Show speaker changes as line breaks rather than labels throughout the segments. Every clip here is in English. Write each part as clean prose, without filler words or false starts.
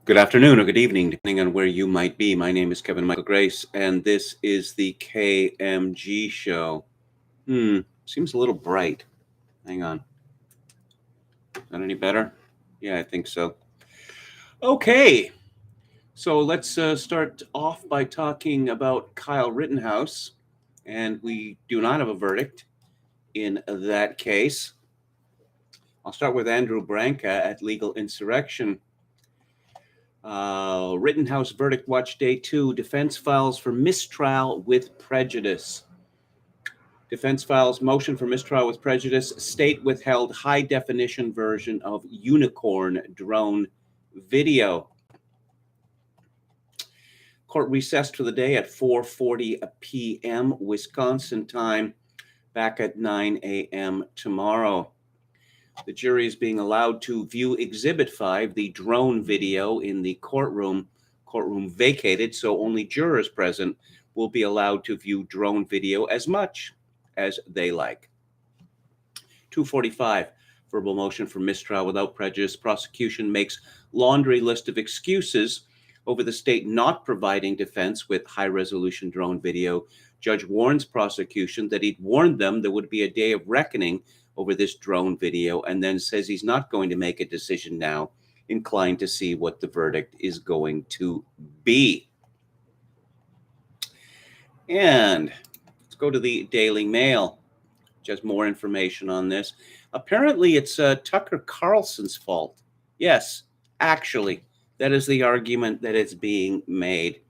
Good afternoon or good evening, depending on where you might be. My name is Kevin Michael Grace, and this is the KMG show. Seems a little bright. Hang on. Is that any better? Yeah, I think so. Okay, so let's start off by talking about Kyle Rittenhouse, and we do not have a verdict in that case. I'll start with Andrew Branca at Legal Insurrection. Rittenhouse verdict watch day 2. Defense files for mistrial with prejudice. Defense files motion for mistrial with prejudice. State withheld high definition version of unicorn drone video. Court recessed for the day at 4:40 p.m. Wisconsin time. Back at 9 a.m. tomorrow. The jury is being allowed to view Exhibit 5, the drone video, in the courtroom. Courtroom vacated, so only jurors present will be allowed to view drone video as much as they like. 2:45, verbal motion for mistrial without prejudice. Prosecution makes laundry list of excuses over the state not providing defense with high-resolution drone video. Judge warns prosecution that he'd warned them there would be a day of reckoning over this drone video, and then says he's not going to make a decision now, inclined to see what the verdict is going to be. And let's go to the Daily Mail, which has more information on this. Apparently, it's Tucker Carlson's fault. Yes, actually, that is the argument that is being made.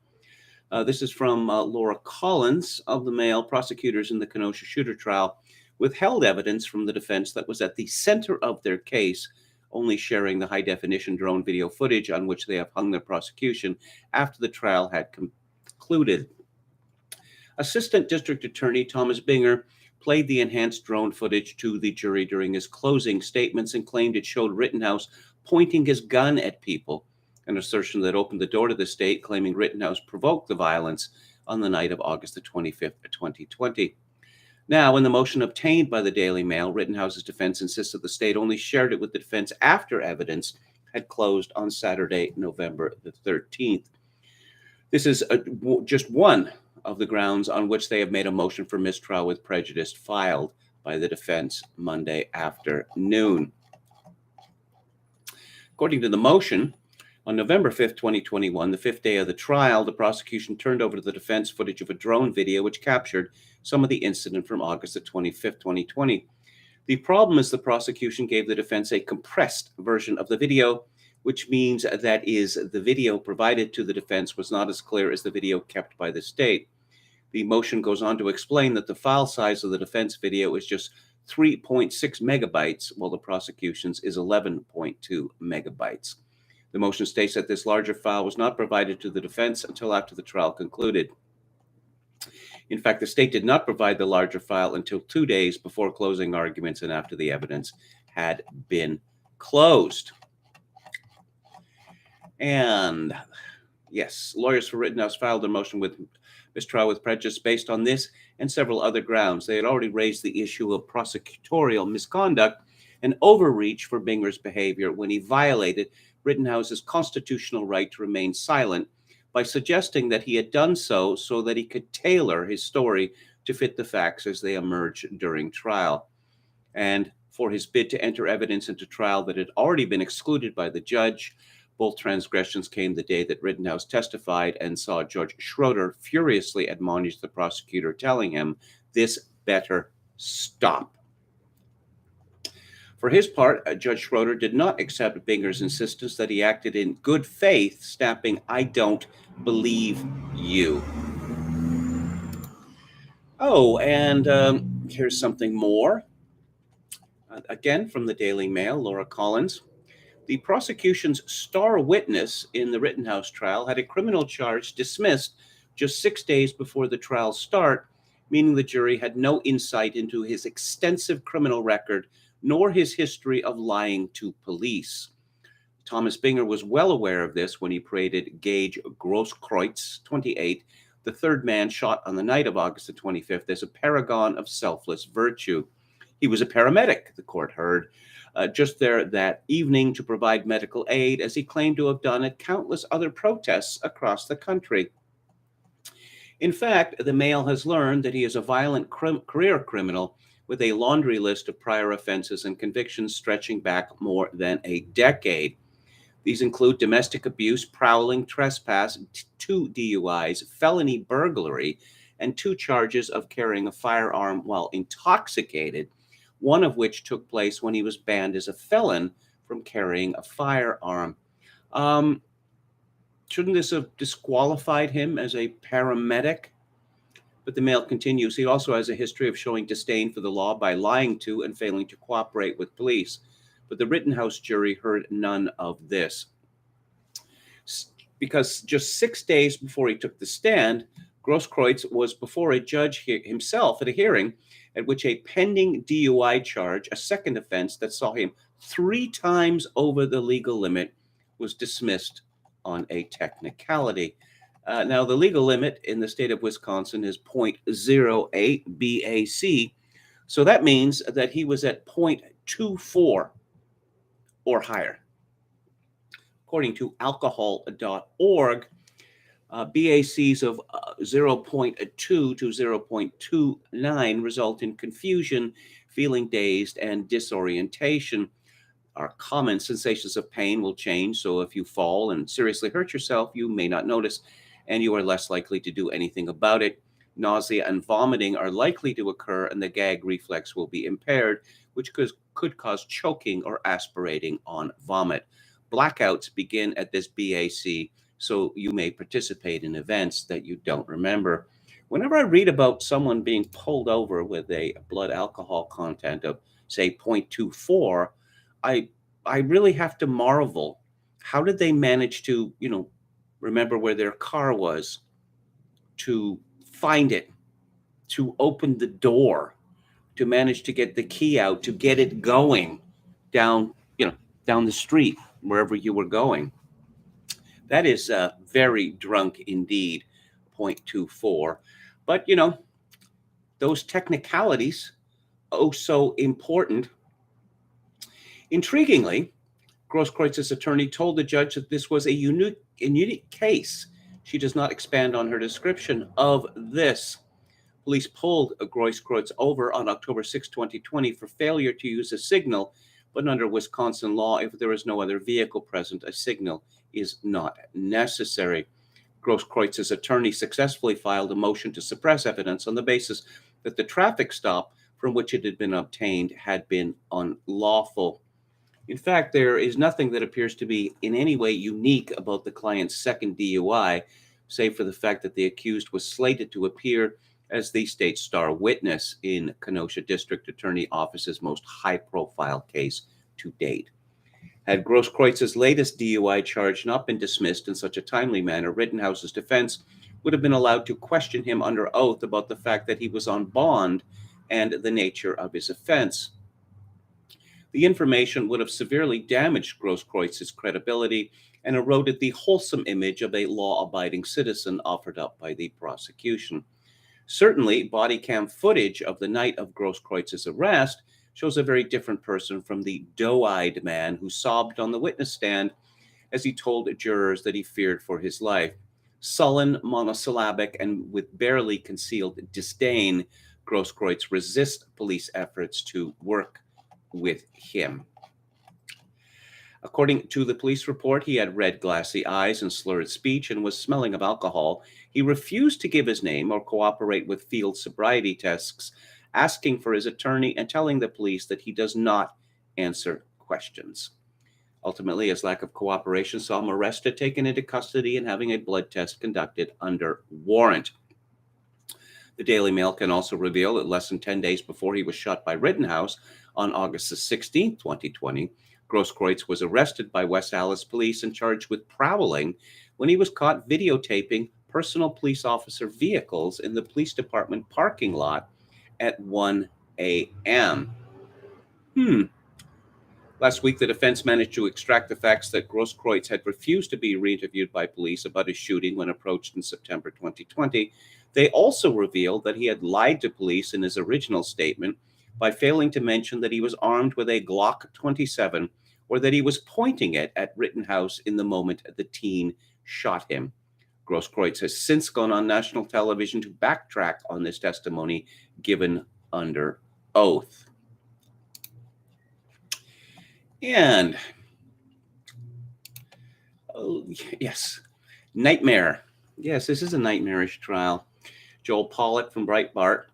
This is from Laura Collins of the Mail. Prosecutors in the Kenosha shooter trial withheld evidence from the defense that was at the center of their case, only sharing the high-definition drone video footage on which they have hung their prosecution after the trial had concluded. Assistant District Attorney Thomas Binger played the enhanced drone footage to the jury during his closing statements and claimed it showed Rittenhouse pointing his gun at people, an assertion that opened the door to the state claiming Rittenhouse provoked the violence on the night of August the 25th, 2020. Now, in the motion obtained by the Daily Mail, Rittenhouse's defense insisted the state only shared it with the defense after evidence had closed on Saturday, November the 13th. This is just one of the grounds on which they have made a motion for mistrial with prejudice filed by the defense Monday afternoon. According to the motion, on November 5th, 2021, the fifth day of the trial, the prosecution turned over to the defense footage of a drone video which captured some of the incident from August the 25th, 2020. The problem is the prosecution gave the defense a compressed version of the video, which means that is the video provided to the defense was not as clear as the video kept by the state. The motion goes on to explain that the file size of the defense video is just 3.6 megabytes, while the prosecution's is 11.2 megabytes. The motion states that this larger file was not provided to the defense until after the trial concluded. In fact, the state did not provide the larger file until 2 days before closing arguments and after the evidence had been closed. And yes, lawyers for Rittenhouse filed a motion with mistrial with prejudice based on this and several other grounds. They had already raised the issue of prosecutorial misconduct and overreach for Binger's behavior when he violated Rittenhouse's constitutional right to remain silent by suggesting that he had done so that he could tailor his story to fit the facts as they emerged during trial, and for his bid to enter evidence into trial that had already been excluded by the judge. Both transgressions came the day that Rittenhouse testified and saw Judge Schroeder furiously admonish the prosecutor, telling him, "This better stop." For his part, Judge Schroeder did not accept Binger's insistence that he acted in good faith, snapping, "I don't believe you." Oh, and here's something more. Again, from the Daily Mail, Laura Collins. The prosecution's star witness in the Rittenhouse trial had a criminal charge dismissed just 6 days before the trial's start, meaning the jury had no insight into his extensive criminal record nor his history of lying to police. Thomas Binger was well aware of this when he paraded Gage Grosskreutz, 28, the third man shot on the night of August the 25th, as a paragon of selfless virtue. He was a paramedic, the court heard, just there that evening to provide medical aid, as he claimed to have done at countless other protests across the country. In fact, the Mail has learned that he is a violent career criminal with a laundry list of prior offenses and convictions stretching back more than a decade. These include domestic abuse, prowling, trespass, 2 DUIs, felony burglary, and 2 charges of carrying a firearm while intoxicated, one of which took place when he was banned as a felon from carrying a firearm. Um, shouldn't this have disqualified him as a paramedic? But the Mail continues, he also has a history of showing disdain for the law by lying to and failing to cooperate with police. But the Rittenhouse jury heard none of this. Because just 6 days before he took the stand, Grosskreutz was before a judge himself at a hearing at which a pending DUI charge, a second offense that saw him 3 times over the legal limit, was dismissed on a technicality. Now, the legal limit in the state of Wisconsin is 0.08 BAC. So that means that he was at 0.24 or higher. According to alcohol.org, BACs of 0.2 to 0.29 result in confusion, feeling dazed, and disorientation. Our common sensations of pain will change, so if you fall and seriously hurt yourself, you may not notice, and you are less likely to do anything about it. Nausea and vomiting are likely to occur, and the gag reflex will be impaired, which could cause choking or aspirating on vomit. Blackouts begin at this BAC, so you may participate in events that you don't remember. Whenever I read about someone being pulled over with a blood alcohol content of, say, 0.24, I really have to marvel. How did they manage to, remember where their car was, to find it, to open the door, to manage to get the key out, to get it going down the street, wherever you were going? That is very drunk indeed, 0.24. But, those technicalities, oh so important. Intriguingly, Grosskreuz's attorney told the judge that this was a unique case. She does not expand on her description of this. Police pulled Grosskreutz over on October 6, 2020 for failure to use a signal, but under Wisconsin law, if there is no other vehicle present, a signal is not necessary. Grosskreuz's attorney successfully filed a motion to suppress evidence on the basis that the traffic stop from which it had been obtained had been unlawful. In fact, there is nothing that appears to be in any way unique about the client's second DUI, save for the fact that the accused was slated to appear as the state's star witness in Kenosha District Attorney Office's most high-profile case to date. Had Grosskreuz's latest DUI charge not been dismissed in such a timely manner, Rittenhouse's defense would have been allowed to question him under oath about the fact that he was on bond and the nature of his offense. The information would have severely damaged Grosskreuz's credibility and eroded the wholesome image of a law-abiding citizen offered up by the prosecution. Certainly, body cam footage of the night of Grosskreuz's arrest shows a very different person from the doe-eyed man who sobbed on the witness stand as he told jurors that he feared for his life. Sullen, monosyllabic, and with barely concealed disdain, Grosskreutz resists police efforts to work with him. According to the police report, he had red, glassy eyes and slurred speech and was smelling of alcohol. He refused to give his name or cooperate with field sobriety tests, asking for his attorney and telling the police that he does not answer questions. Ultimately, his lack of cooperation saw him arrested, taken into custody, and having a blood test conducted under warrant. The Daily Mail can also reveal that less than 10 days before he was shot by Rittenhouse on August 16, 2020, Grosskreutz was arrested by West Allis police and charged with prowling when he was caught videotaping personal police officer vehicles in the police department parking lot at 1 a.m. Last week, the defense managed to extract the facts that Grosskreutz had refused to be re-interviewed by police about his shooting when approached in September 2020. They also revealed that he had lied to police in his original statement by failing to mention that he was armed with a Glock 27 or that he was pointing it at Rittenhouse in the moment the teen shot him. Grosskreutz has since gone on national television to backtrack on this testimony given under oath. And, yes, nightmare. Yes, this is a nightmarish trial. Joel Pollak from Breitbart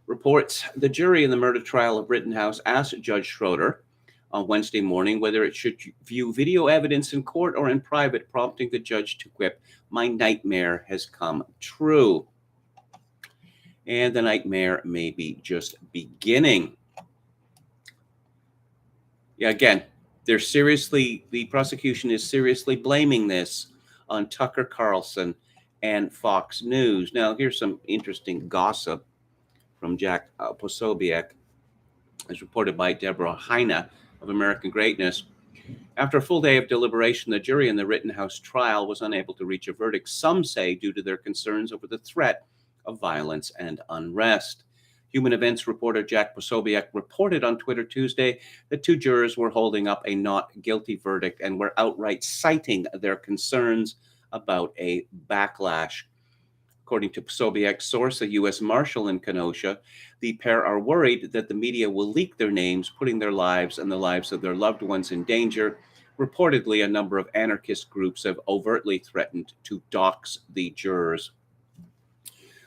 reports the jury in the murder trial of Rittenhouse asked Judge Schroeder on Wednesday morning whether it should view video evidence in court or in private, prompting the judge to quip, "My nightmare has come true." And the nightmare may be just beginning. Yeah, again, the prosecution is seriously blaming this on Tucker Carlson and Fox News. Now, here's some interesting gossip from Jack Posobiec, as reported by Deborah Heine of American Greatness. After a full day of deliberation, the jury in the Rittenhouse trial was unable to reach a verdict, some say due to their concerns over the threat of violence and unrest. Human Events reporter Jack Posobiec reported on Twitter Tuesday that two jurors were holding up a not guilty verdict and were outright citing their concerns about a backlash. According to Posobiec's source, a U.S. Marshal in Kenosha, the pair are worried that the media will leak their names, putting their lives and the lives of their loved ones in danger. Reportedly, a number of anarchist groups have overtly threatened to dox the jurors.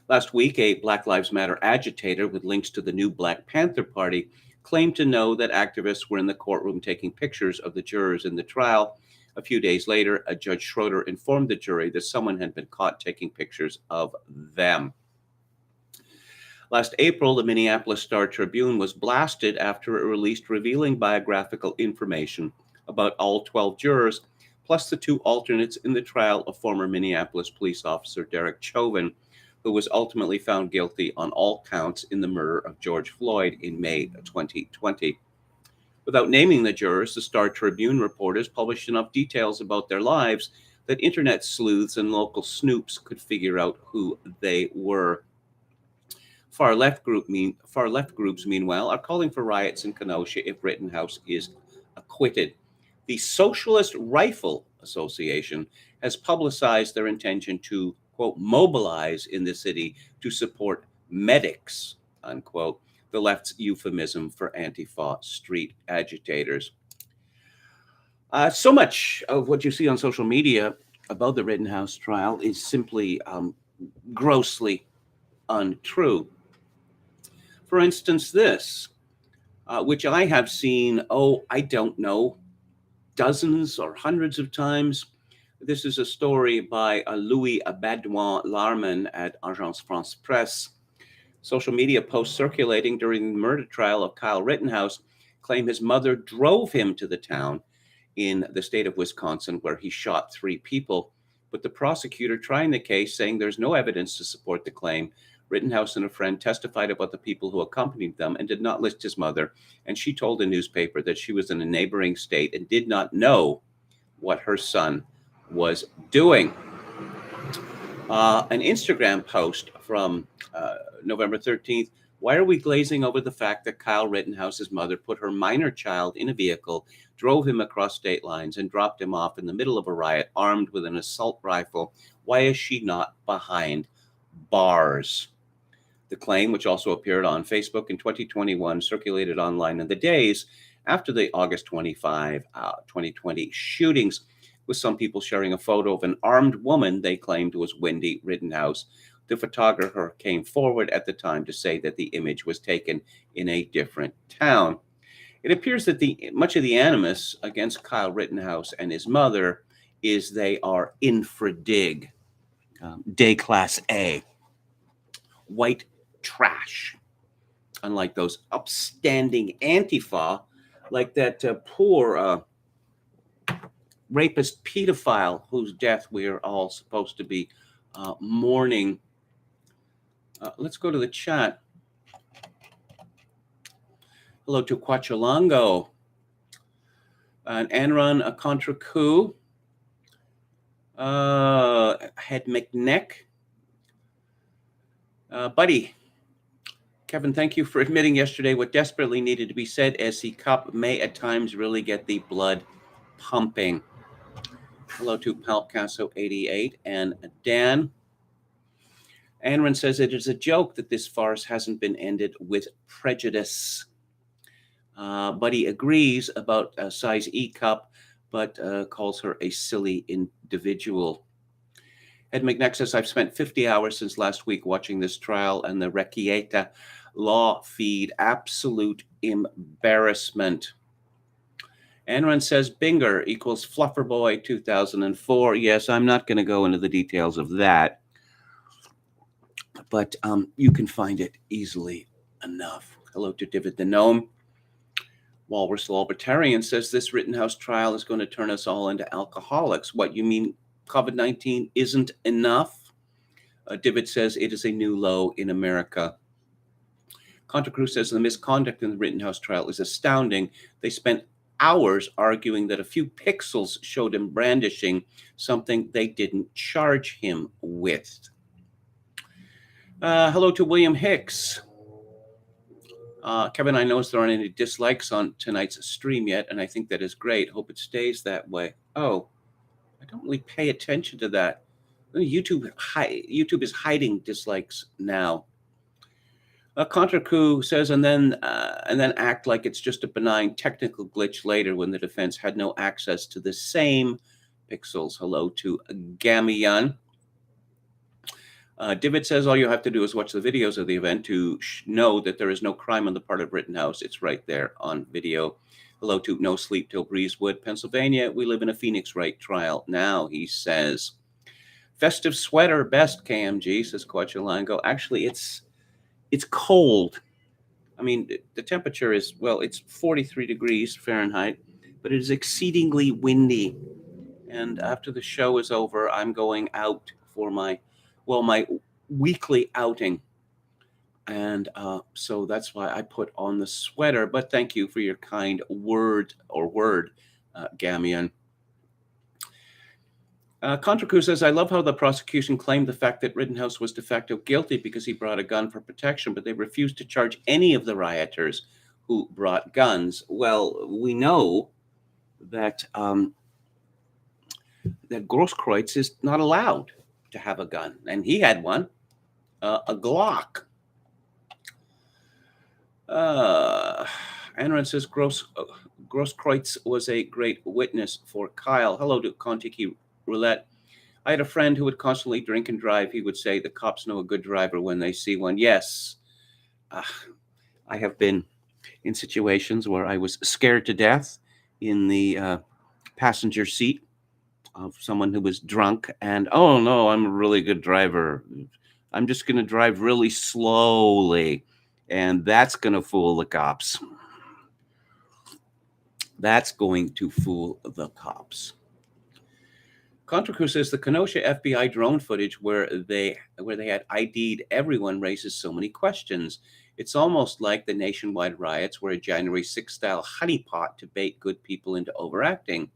Last week, a Black Lives Matter agitator with links to the new Black Panther Party claimed to know that activists were in the courtroom taking pictures of the jurors in the trial. A few days later, a Judge Schroeder informed the jury that someone had been caught taking pictures of them. Last April, the Minneapolis Star-Tribune was blasted after it released revealing biographical information about all 12 jurors, plus the two alternates in the trial of former Minneapolis police officer Derek Chauvin, who was ultimately found guilty on all counts in the murder of George Floyd in May 2020. Without naming the jurors, the Star-Tribune reporters published enough details about their lives that internet sleuths and local snoops could figure out who they were. Far left groups, meanwhile, are calling for riots in Kenosha if Rittenhouse is acquitted. The Socialist Rifle Association has publicized their intention to, quote, mobilize in the city to support medics, unquote, the left's euphemism for Antifa street agitators. So much of what you see on social media about the Rittenhouse trial is simply grossly untrue. For instance, this, which I have seen, I don't know, dozens or hundreds of times. This is a story by Louis Baudouin Larman at Agence France Presse. Social media posts circulating during the murder trial of Kyle Rittenhouse claim his mother drove him to the town in the state of Wisconsin where he shot 3 people. But the prosecutor trying the case saying there's no evidence to support the claim. Rittenhouse and a friend testified about the people who accompanied them and did not list his mother. And she told a newspaper that she was in a neighboring state and did not know what her son was doing. An Instagram post from November 13th. Why are we glazing over the fact that Kyle Rittenhouse's mother put her minor child in a vehicle, drove him across state lines, and dropped him off in the middle of a riot armed with an assault rifle? Why is she not behind bars? The claim, which also appeared on Facebook in 2021, circulated online in the days after the August 25, 2020 shootings, with some people sharing a photo of an armed woman they claimed was Wendy Rittenhouse. The photographer came forward at the time to say that the image was taken in a different town. It appears that much of the animus against Kyle Rittenhouse and his mother is they are infra-dig, day class A, white trash, unlike those upstanding Antifa, like that poor rapist pedophile whose death we are all supposed to be mourning. Let's go to the chat. Hello to Quachalango. And Anran a contra coup. Head McNeck. Buddy, Kevin, thank you for admitting yesterday what desperately needed to be said, as the cup may at times really get the blood pumping. Hello to Palcasso88 and Dan. Anran says it is a joke that this farce hasn't been ended with prejudice. But he agrees about size E cup, but calls her a silly individual. Ed McNeck says, I've spent 50 hours since last week watching this trial and the Requieta law feed. Absolute embarrassment. Anran says, Binger equals Flufferboy 2004. Yes, I'm not going to go into the details of that, but you can find it easily enough. Hello to David the Gnome. Walrus Libertarian says this Rittenhouse trial is going to turn us all into alcoholics. What, you mean COVID-19 isn't enough? Divid says it is a new low in America. Contra Cruz says the misconduct in the Rittenhouse trial is astounding. They spent hours arguing that a few pixels showed him brandishing something they didn't charge him with. Hello to William Hicks. Kevin, I noticed there aren't any dislikes on tonight's stream yet, and I think that is great. Hope it stays that way. Oh, I don't really pay attention to that. YouTube is hiding dislikes now. Contra Coup says, and then act like it's just a benign technical glitch later when the defense had no access to the same pixels. Hello to Gamian. Divid says all you have to do is watch the videos of the event to know that there is no crime on the part of Rittenhouse. It's right there on video. Hello to No Sleep Till Breezewood, Pennsylvania. We live in a Phoenix Wright trial now, he says. Festive sweater best, KMG, says Coachalango. Actually, it's cold. I mean, the temperature is, well, it's 43 degrees Fahrenheit, but it is exceedingly windy. And after the show is over, I'm going out for my weekly outing. And so that's why I put on the sweater. But thank you for your kind word, Gamian. Contra Cruz says, I love how the prosecution claimed the fact that Rittenhouse was de facto guilty because he brought a gun for protection, but they refused to charge any of the rioters who brought guns. Well, we know that that Grosskreutz is not allowed to have a gun, and he had one, a Glock. Anran says Grosskreutz was a great witness for Kyle. Hello to Contiki Roulette. I had a friend who would constantly drink and drive. He would say the cops know a good driver when they see one. Yes, I have been in situations where I was scared to death in the passenger seat of someone who was drunk, and oh no, I'm a really good driver. I'm just going to drive really slowly, and that's going to fool the cops. That's going to fool the cops. Contra Cruz says the Kenosha FBI drone footage where they had ID'd everyone raises so many questions. It's almost like the nationwide riots were a January 6th style honeypot to bait good people into overacting.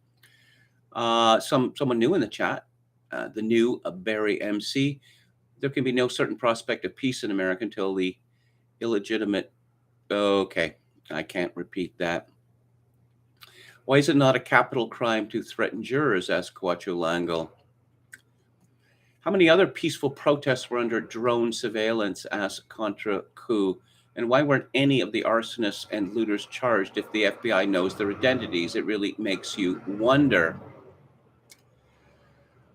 Someone new in the chat, the new Barry MC. There can be no certain prospect of peace in America until the illegitimate. Okay, I can't repeat that. Why is it not a capital crime to threaten jurors? Asked Coachalango. How many other peaceful protests were under drone surveillance? Asked Contra Coup. And why weren't any of the arsonists and looters charged if the FBI knows their identities? It really makes you wonder.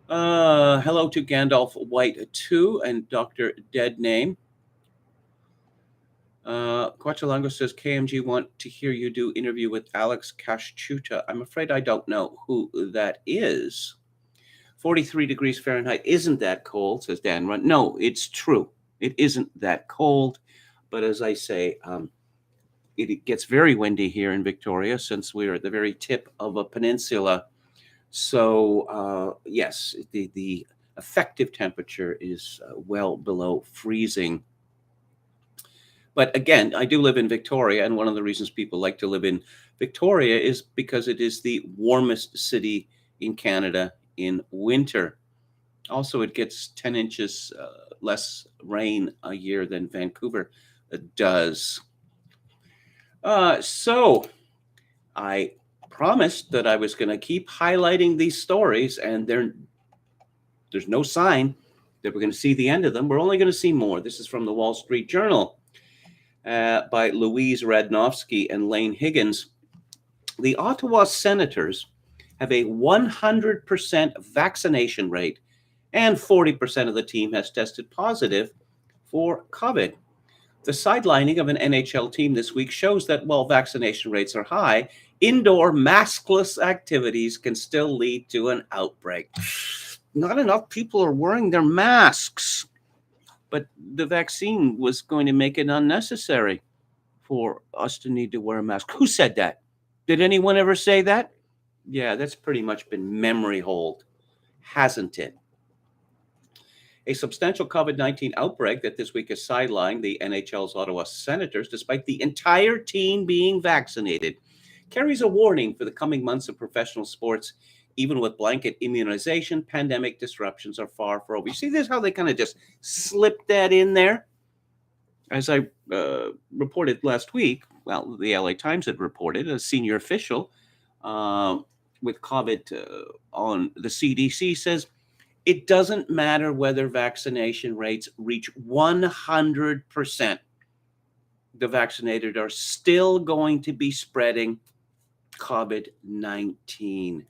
Hello to Gandalf White 2 and Dr. Deadname. Coachalango says, KMG want to hear you do interview with Alex Kashchuta. I'm afraid I don't know who that is. 43 degrees Fahrenheit isn't that cold, says Dan Run. No, it's true. It isn't that cold. But as I say, it gets very windy here in Victoria since we're at the very tip of a peninsula. So, yes, the effective temperature is well below freezing. But again, I do live in Victoria, and one of the reasons people like to live in Victoria is because it is the warmest city in Canada in winter. Also, it gets 10 inches less rain a year than Vancouver. does. So I promised that I was going to keep highlighting these stories, and there's no sign that we're going to see the end of them. We're only going to see more. This is from the Wall Street Journal by Louise Radnofsky and Lane Higgins. The Ottawa Senators have a 100% vaccination rate, and 40% of the team has tested positive for COVID. The sidelining of an NHL team this week shows that while vaccination rates are high, indoor maskless activities can still lead to an outbreak. Not enough people are wearing their masks, but the vaccine was going to make it unnecessary for us to need to wear a mask. Who said that? Did anyone ever say that? Yeah, that's pretty much been memory hold, hasn't it? A substantial COVID-19 outbreak that this week has sidelined the NHL's Ottawa Senators, despite the entire team being vaccinated, carries a warning for the coming months of professional sports. Even with blanket immunization, pandemic disruptions are far from over. You see this, how they kind of just slipped that in there? As I reported last week, well, the LA Times had reported, a senior official with COVID on the CDC says, it doesn't matter whether vaccination rates reach 100%. The vaccinated are still going to be spreading COVID-19.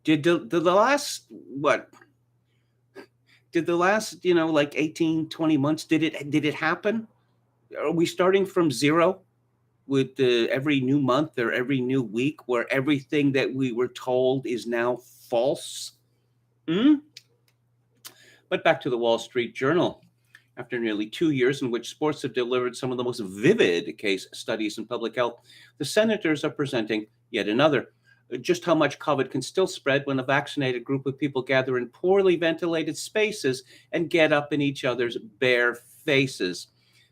Did the last, did the last, like 18, 20 months, did it happen? Are we starting from zero with every new month or every new week where everything that we were told is now false? But back to the Wall Street Journal. After nearly 2 years in which sports have delivered some of the most vivid case studies in public health, the Senators are presenting yet another. Just how much COVID can still spread when a vaccinated group of people gather in poorly ventilated spaces and get up in each other's bare faces.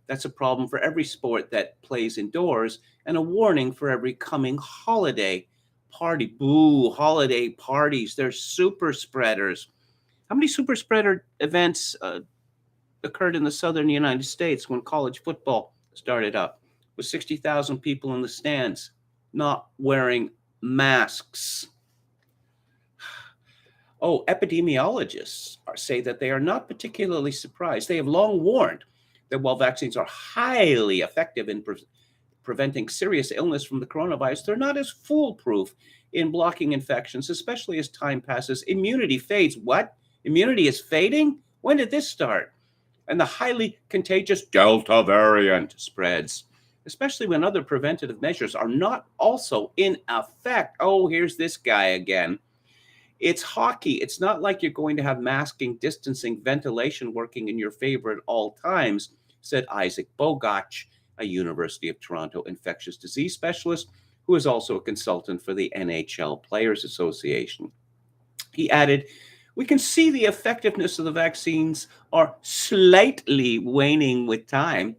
That's a problem for every sport that plays indoors, and a warning for every coming holiday party. Boo, holiday parties. They're super spreaders. How many super spreader events occurred in the southern United States when college football started up, with 60,000 people in the stands not wearing masks? Oh, epidemiologists say that they are not particularly surprised. They have long warned that while vaccines are highly effective in preventing serious illness from the coronavirus, they're not as foolproof in blocking infections, especially as time passes. Immunity fades. What? Immunity is fading? When did this start? And the highly contagious Delta variant spreads, especially when other preventative measures are not also in effect. Oh, here's this guy again. It's hockey. It's not like you're going to have masking, distancing, ventilation working in your favor at all times, said Isaac Bogach, a University of Toronto infectious disease specialist who is also a consultant for the NHL Players Association. He added, we can see the effectiveness of the vaccines are slightly waning with time.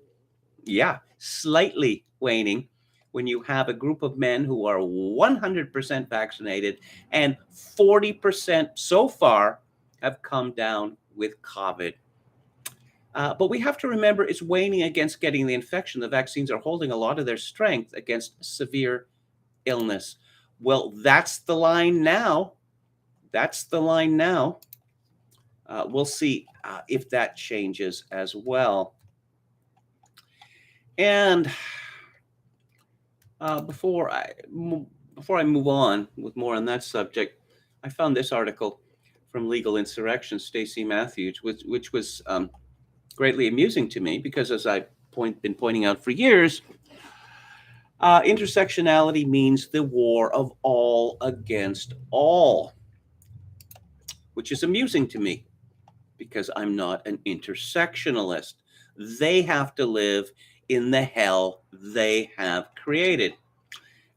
Yeah, slightly waning when you have a group of men who are 100% vaccinated and 40% so far have come down with COVID. But we have to remember it's waning against getting the infection. The vaccines are holding a lot of their strength against severe illness. Well, that's the line now. That's the line now. We'll see if that changes as well. And before I move on with more on that subject, I found this article from Legal Insurrection, Stacey Matthews, which was greatly amusing to me because, as I've been pointing out for years, intersectionality means the war of all against all, which is amusing to me because I'm not an intersectionalist. They have to live in the hell they have created.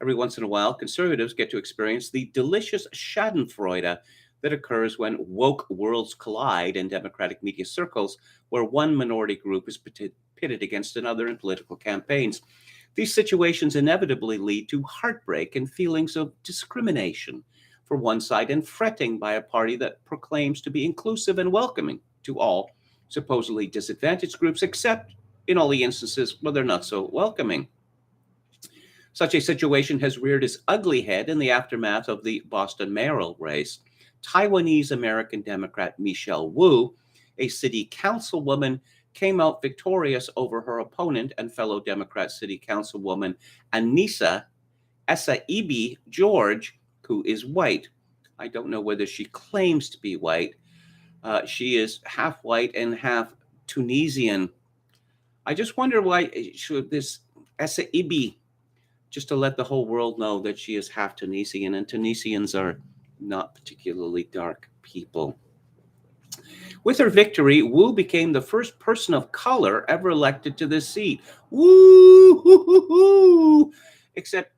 Every once in a while, conservatives get to experience the delicious schadenfreude that occurs when woke worlds collide in democratic media circles, where one minority group is pitted against another in political campaigns. These situations inevitably lead to heartbreak and feelings of discrimination for one side and fretting by a party that proclaims to be inclusive and welcoming to all, supposedly disadvantaged groups, except in all the instances where they're not so welcoming. Such a situation has reared its ugly head in the aftermath of the Boston mayoral race. Taiwanese American Democrat Michelle Wu, a city councilwoman, came out victorious over her opponent and fellow Democrat city councilwoman Anissa Esaibi George, who is white. I don't know whether she claims to be white. She is half white and half Tunisian. I just wonder why should this Esaibi, just to let the whole world know that she is half Tunisian, and Tunisians are not particularly dark people. With her victory, Wu became the first person of color ever elected to this seat. Woo! Except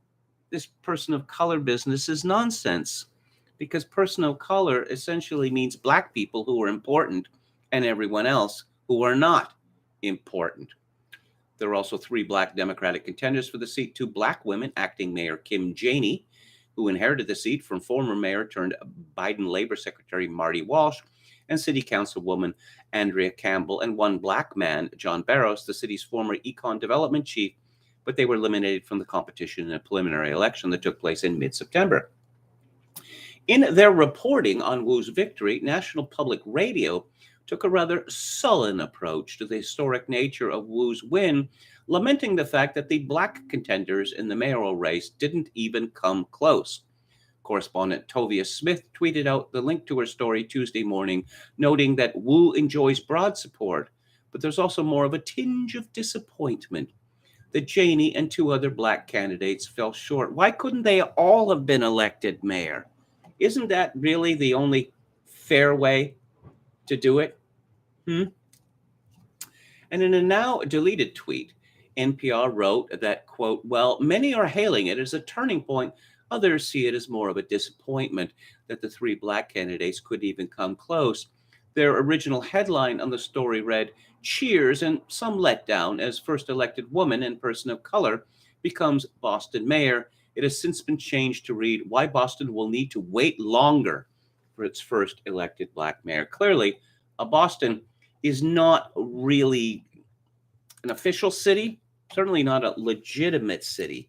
this person of color business is nonsense, because person of color essentially means black people who are important and everyone else who are not important. There are also 3 black Democratic contenders for the seat, 2 black women, acting Mayor Kim Janey, who inherited the seat from former mayor turned Biden Labor Secretary Marty Walsh, and City Councilwoman Andrea Campbell, and 1 black man, John Barros, the city's former econ development chief, but they were eliminated from the competition in a preliminary election that took place in mid-September. In their reporting on Wu's victory, National Public Radio took a rather sullen approach to the historic nature of Wu's win, lamenting the fact that the black contenders in the mayoral race didn't even come close. Correspondent Tovia Smith tweeted out the link to her story Tuesday morning, noting that Wu enjoys broad support, but there's also more of a tinge of disappointment that Janey and 2 other black candidates fell short. Why couldn't they all have been elected mayor? Isn't that really the only fair way to do it? And in a now deleted tweet, NPR wrote that, quote, "Well, many are hailing it as a turning point. Others see it as more of a disappointment that the 3 black candidates couldn't even come close." Their original headline on the story read, "Cheers and some letdown as first elected woman and person of color becomes Boston mayor." It has since been changed to read, "Why Boston will need to wait longer for its first elected black mayor." Clearly, Boston is not really an official city, certainly not a legitimate city,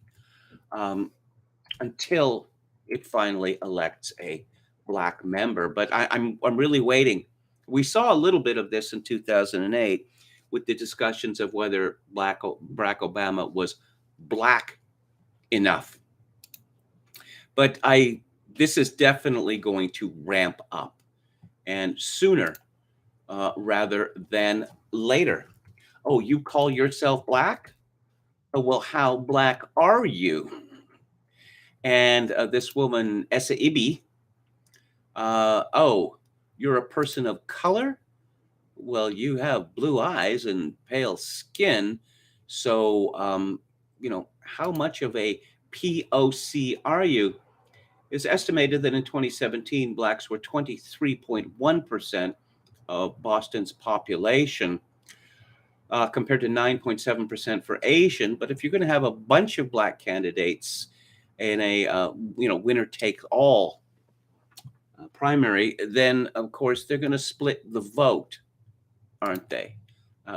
until it finally elects a black member. But I'm really waiting. We saw a little bit of this in 2008 with the discussions of whether Barack Obama was black enough. But this is definitely going to ramp up, and sooner rather than later. Oh, you call yourself black? Oh, well, how black are you? And this woman, Essa Ibi, oh, you're a person of color? Well, you have blue eyes and pale skin. So, how much of a POC are you? It's estimated that in 2017, blacks were 23.1% of Boston's population, compared to 9.7% for Asian. But if you're going to have a bunch of black candidates in a winner-take-all primary, then of course they're going to split the vote, aren't they?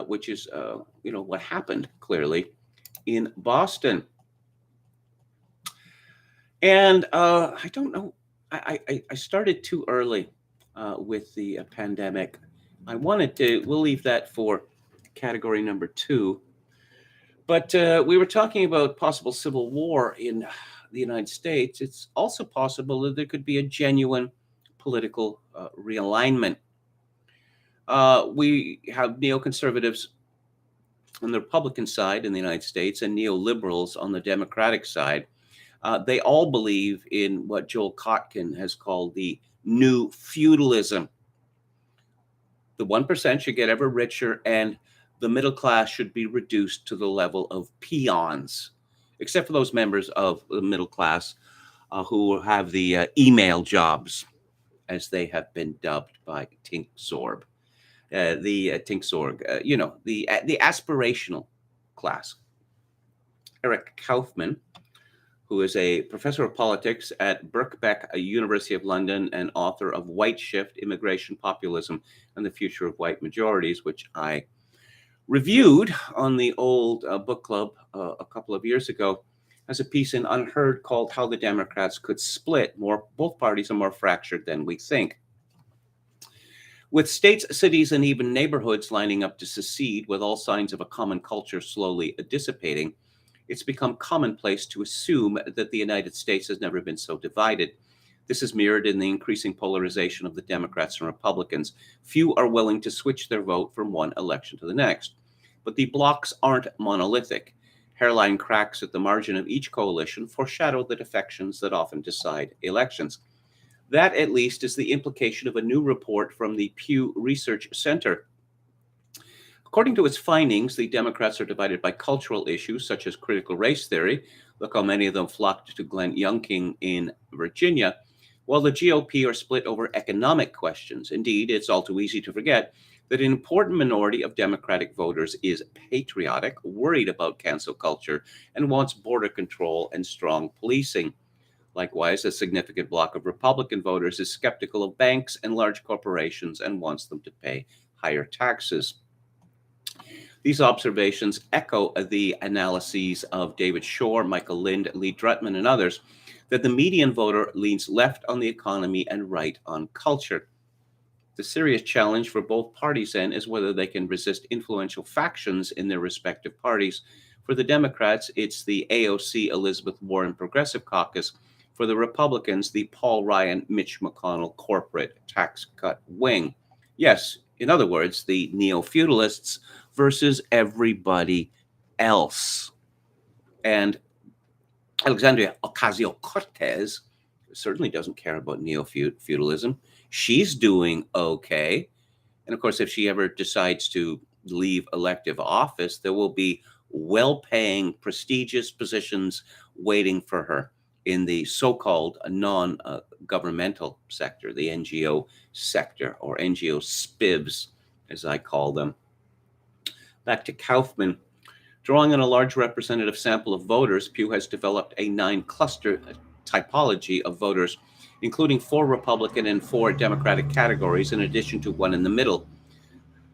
Which is what happened clearly in Boston. And I don't know. I started too early with the pandemic. We'll leave that for category number 2. But we were talking about possible civil war in the United States. It's also possible that there could be a genuine political realignment. We have neoconservatives on the Republican side in the United States and neoliberals on the Democratic side. They all believe in what Joel Kotkin has called the new feudalism. The 1% should get ever richer, and the middle class should be reduced to the level of peons, except for those members of the middle class who have the email jobs, as they have been dubbed by Tink Sorb. The aspirational class. Eric Kaufman, who is a professor of politics at Birkbeck University of London and author of White Shift, Immigration, Populism, and the Future of White Majorities, which I reviewed on the old book club a couple of years ago as a piece in Unheard called How the Democrats Could Split. Both parties are more fractured than we think. With states, cities, and even neighborhoods lining up to secede, with all signs of a common culture slowly dissipating, it's become commonplace to assume that the United States has never been so divided. This is mirrored in the increasing polarization of the Democrats and Republicans. Few are willing to switch their vote from one election to the next. But the blocs aren't monolithic. Hairline cracks at the margin of each coalition foreshadow the defections that often decide elections. That, at least, is the implication of a new report from the Pew Research Center. According to its findings, the Democrats are divided by cultural issues such as critical race theory. Look how many of them flocked to Glenn Youngkin in Virginia, while the GOP are split over economic questions. Indeed, it's all too easy to forget that an important minority of Democratic voters is patriotic, worried about cancel culture, and wants border control and strong policing. Likewise, a significant block of Republican voters is skeptical of banks and large corporations and wants them to pay higher taxes. These observations echo the analyses of David Shore, Michael Lind, Lee Drutman, and others that the median voter leans left on the economy and right on culture. The serious challenge for both parties then is whether they can resist influential factions in their respective parties. For the Democrats, it's the AOC Elizabeth Warren Progressive Caucus. For the Republicans, the Paul Ryan Mitch McConnell corporate tax cut wing. Yes, in other words, the neo-feudalists versus everybody else. And Alexandria Ocasio-Cortez certainly doesn't care about neo-feudalism. She's doing okay. And of course, if she ever decides to leave elective office, there will be well-paying, prestigious positions waiting for her in the so-called non-governmental sector, the NGO sector, or NGO SPIVs, as I call them. Back to Kaufman. Drawing on a large representative sample of voters, Pew has developed a 9-cluster typology of voters, including 4 Republican and 4 Democratic categories, in addition to one in the middle.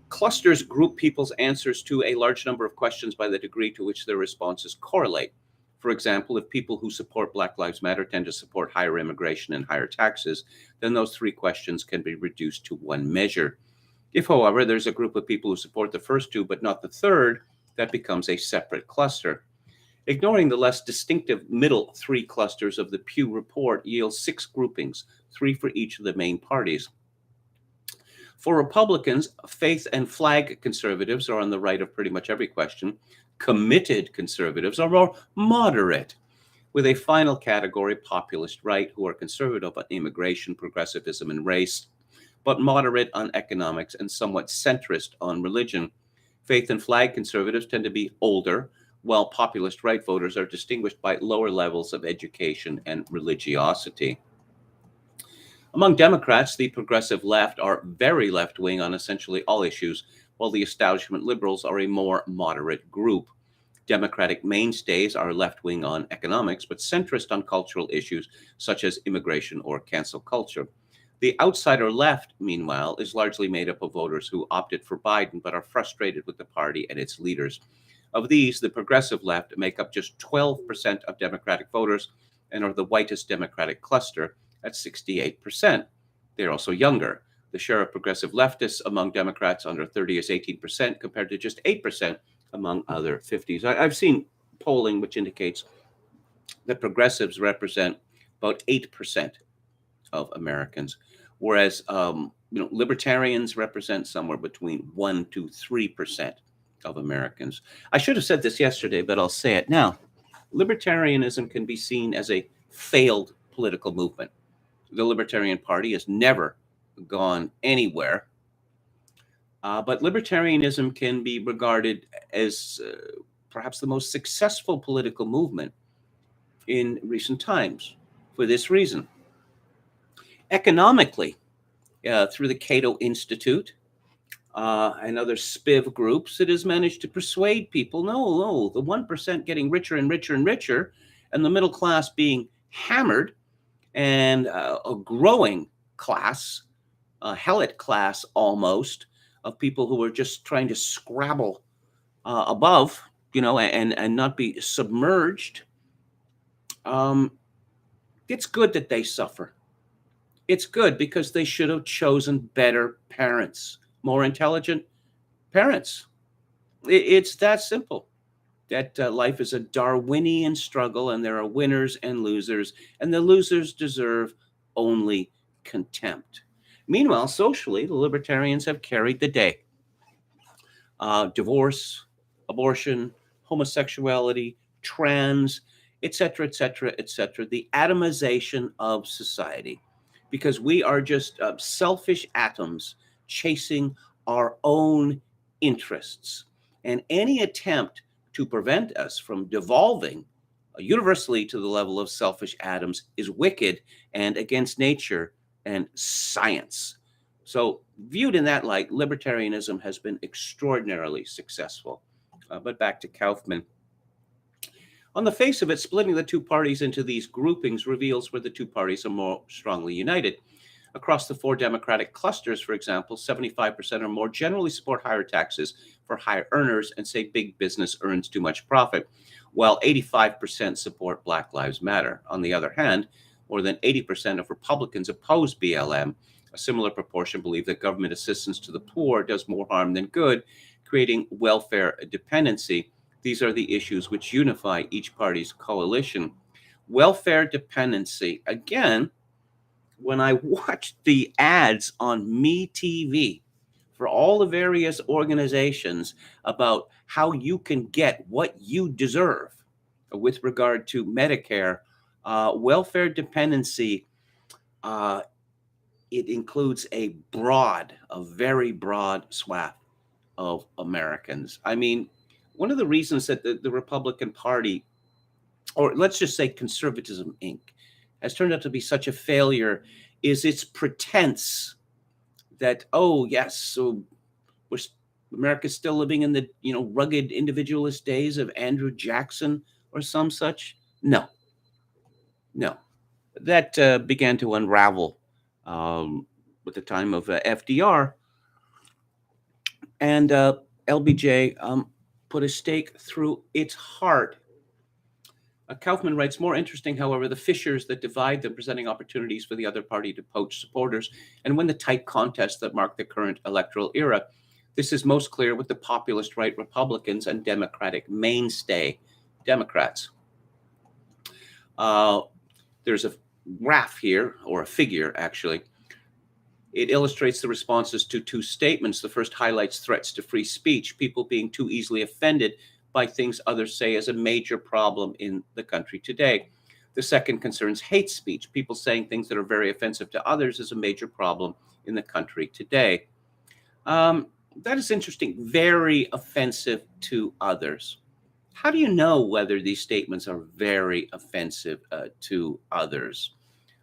Clusters group people's answers to a large number of questions by the degree to which their responses correlate. For example, if people who support Black Lives Matter tend to support higher immigration and higher taxes, then those 3 questions can be reduced to one measure. If, however, there's a group of people who support the first 2 but not the third, that becomes a separate cluster. Ignoring the less distinctive middle 3 clusters of the Pew report yields 6 groupings, 3 for each of the main parties. For Republicans, faith and flag conservatives are on the right of pretty much every question. Committed conservatives are more moderate, with a final category, populist right, who are conservative on immigration, progressivism, and race, but moderate on economics and somewhat centrist on religion. Faith and flag conservatives tend to be older, while populist right voters are distinguished by lower levels of education and religiosity. Among Democrats, the progressive left are very left-wing on essentially all issues, while the establishment liberals are a more moderate group. Democratic mainstays are left-wing on economics, but centrist on cultural issues such as immigration or cancel culture. The outsider left, meanwhile, is largely made up of voters who opted for Biden but are frustrated with the party and its leaders. Of these, the progressive left make up just 12% of Democratic voters and are the whitest Democratic cluster at 68%. They're also younger. The share of progressive leftists among Democrats under 30 is 18% compared to just 8% among other 50s. I've seen polling which indicates that progressives represent about 8% of Americans, whereas libertarians represent somewhere between 1 to 3% of Americans. I should have said this yesterday, but I'll say it now. Libertarianism can be seen as a failed political movement. The Libertarian Party has never gone anywhere, but libertarianism can be regarded as perhaps the most successful political movement in recent times for this reason. Economically, through the Cato Institute and other SPIV groups, it has managed to persuade people, no, the 1% getting richer and richer and richer, and the middle class being hammered, and a growing class, a helot class almost, of people who are just trying to scrabble above, and not be submerged. It's good that they suffer. It's good because they should have chosen better parents, more intelligent parents. It's that simple. That life is a Darwinian struggle, and there are winners and losers, and the losers deserve only contempt. Meanwhile, socially, the libertarians have carried the day. Divorce, abortion, homosexuality, trans, etc., etc., etc., the atomization of society, because we are just selfish atoms chasing our own interests. And any attempt to prevent us from devolving universally to the level of selfish atoms is wicked and against nature and science. So, viewed in that light, libertarianism has been extraordinarily successful. But back to Kaufman. On the face of it, splitting the two parties into these groupings reveals where the two parties are more strongly united. Across the four Democratic clusters, for example, 75% or more generally support higher taxes for higher earners and say big business earns too much profit, while 85% support Black Lives Matter. On the other hand, more than 80% of Republicans oppose BLM. A similar proportion believe that government assistance to the poor does more harm than good, creating welfare dependency. These are the issues which unify each party's coalition. Welfare dependency. Again, when I watched the ads on MeTV for all the various organizations about how you can get what you deserve with regard to Medicare, welfare dependency, it includes a very broad swath of Americans. I mean, one of the reasons that the Republican Party, or let's just say Conservatism Inc., has turned out to be such a failure is its pretense that, oh, yes, so America's still living in the rugged individualist days of Andrew Jackson or some such. No. That began to unravel with the time of FDR. And LBJ put a stake through its heart. Kaufman writes, more interesting, however, the fissures that divide them, presenting opportunities for the other party to poach supporters and win the tight contests that mark the current electoral era. This is most clear with the populist right Republicans and Democratic mainstay Democrats. There's a graph here, or a figure, actually. It illustrates the responses to two statements. The first highlights threats to free speech, people being too easily offended by things others say as a major problem in the country today. The second concerns hate speech, people saying things that are very offensive to others is a major problem in the country today. That is interesting. Very offensive to others. How do you know whether these statements are very offensive to others?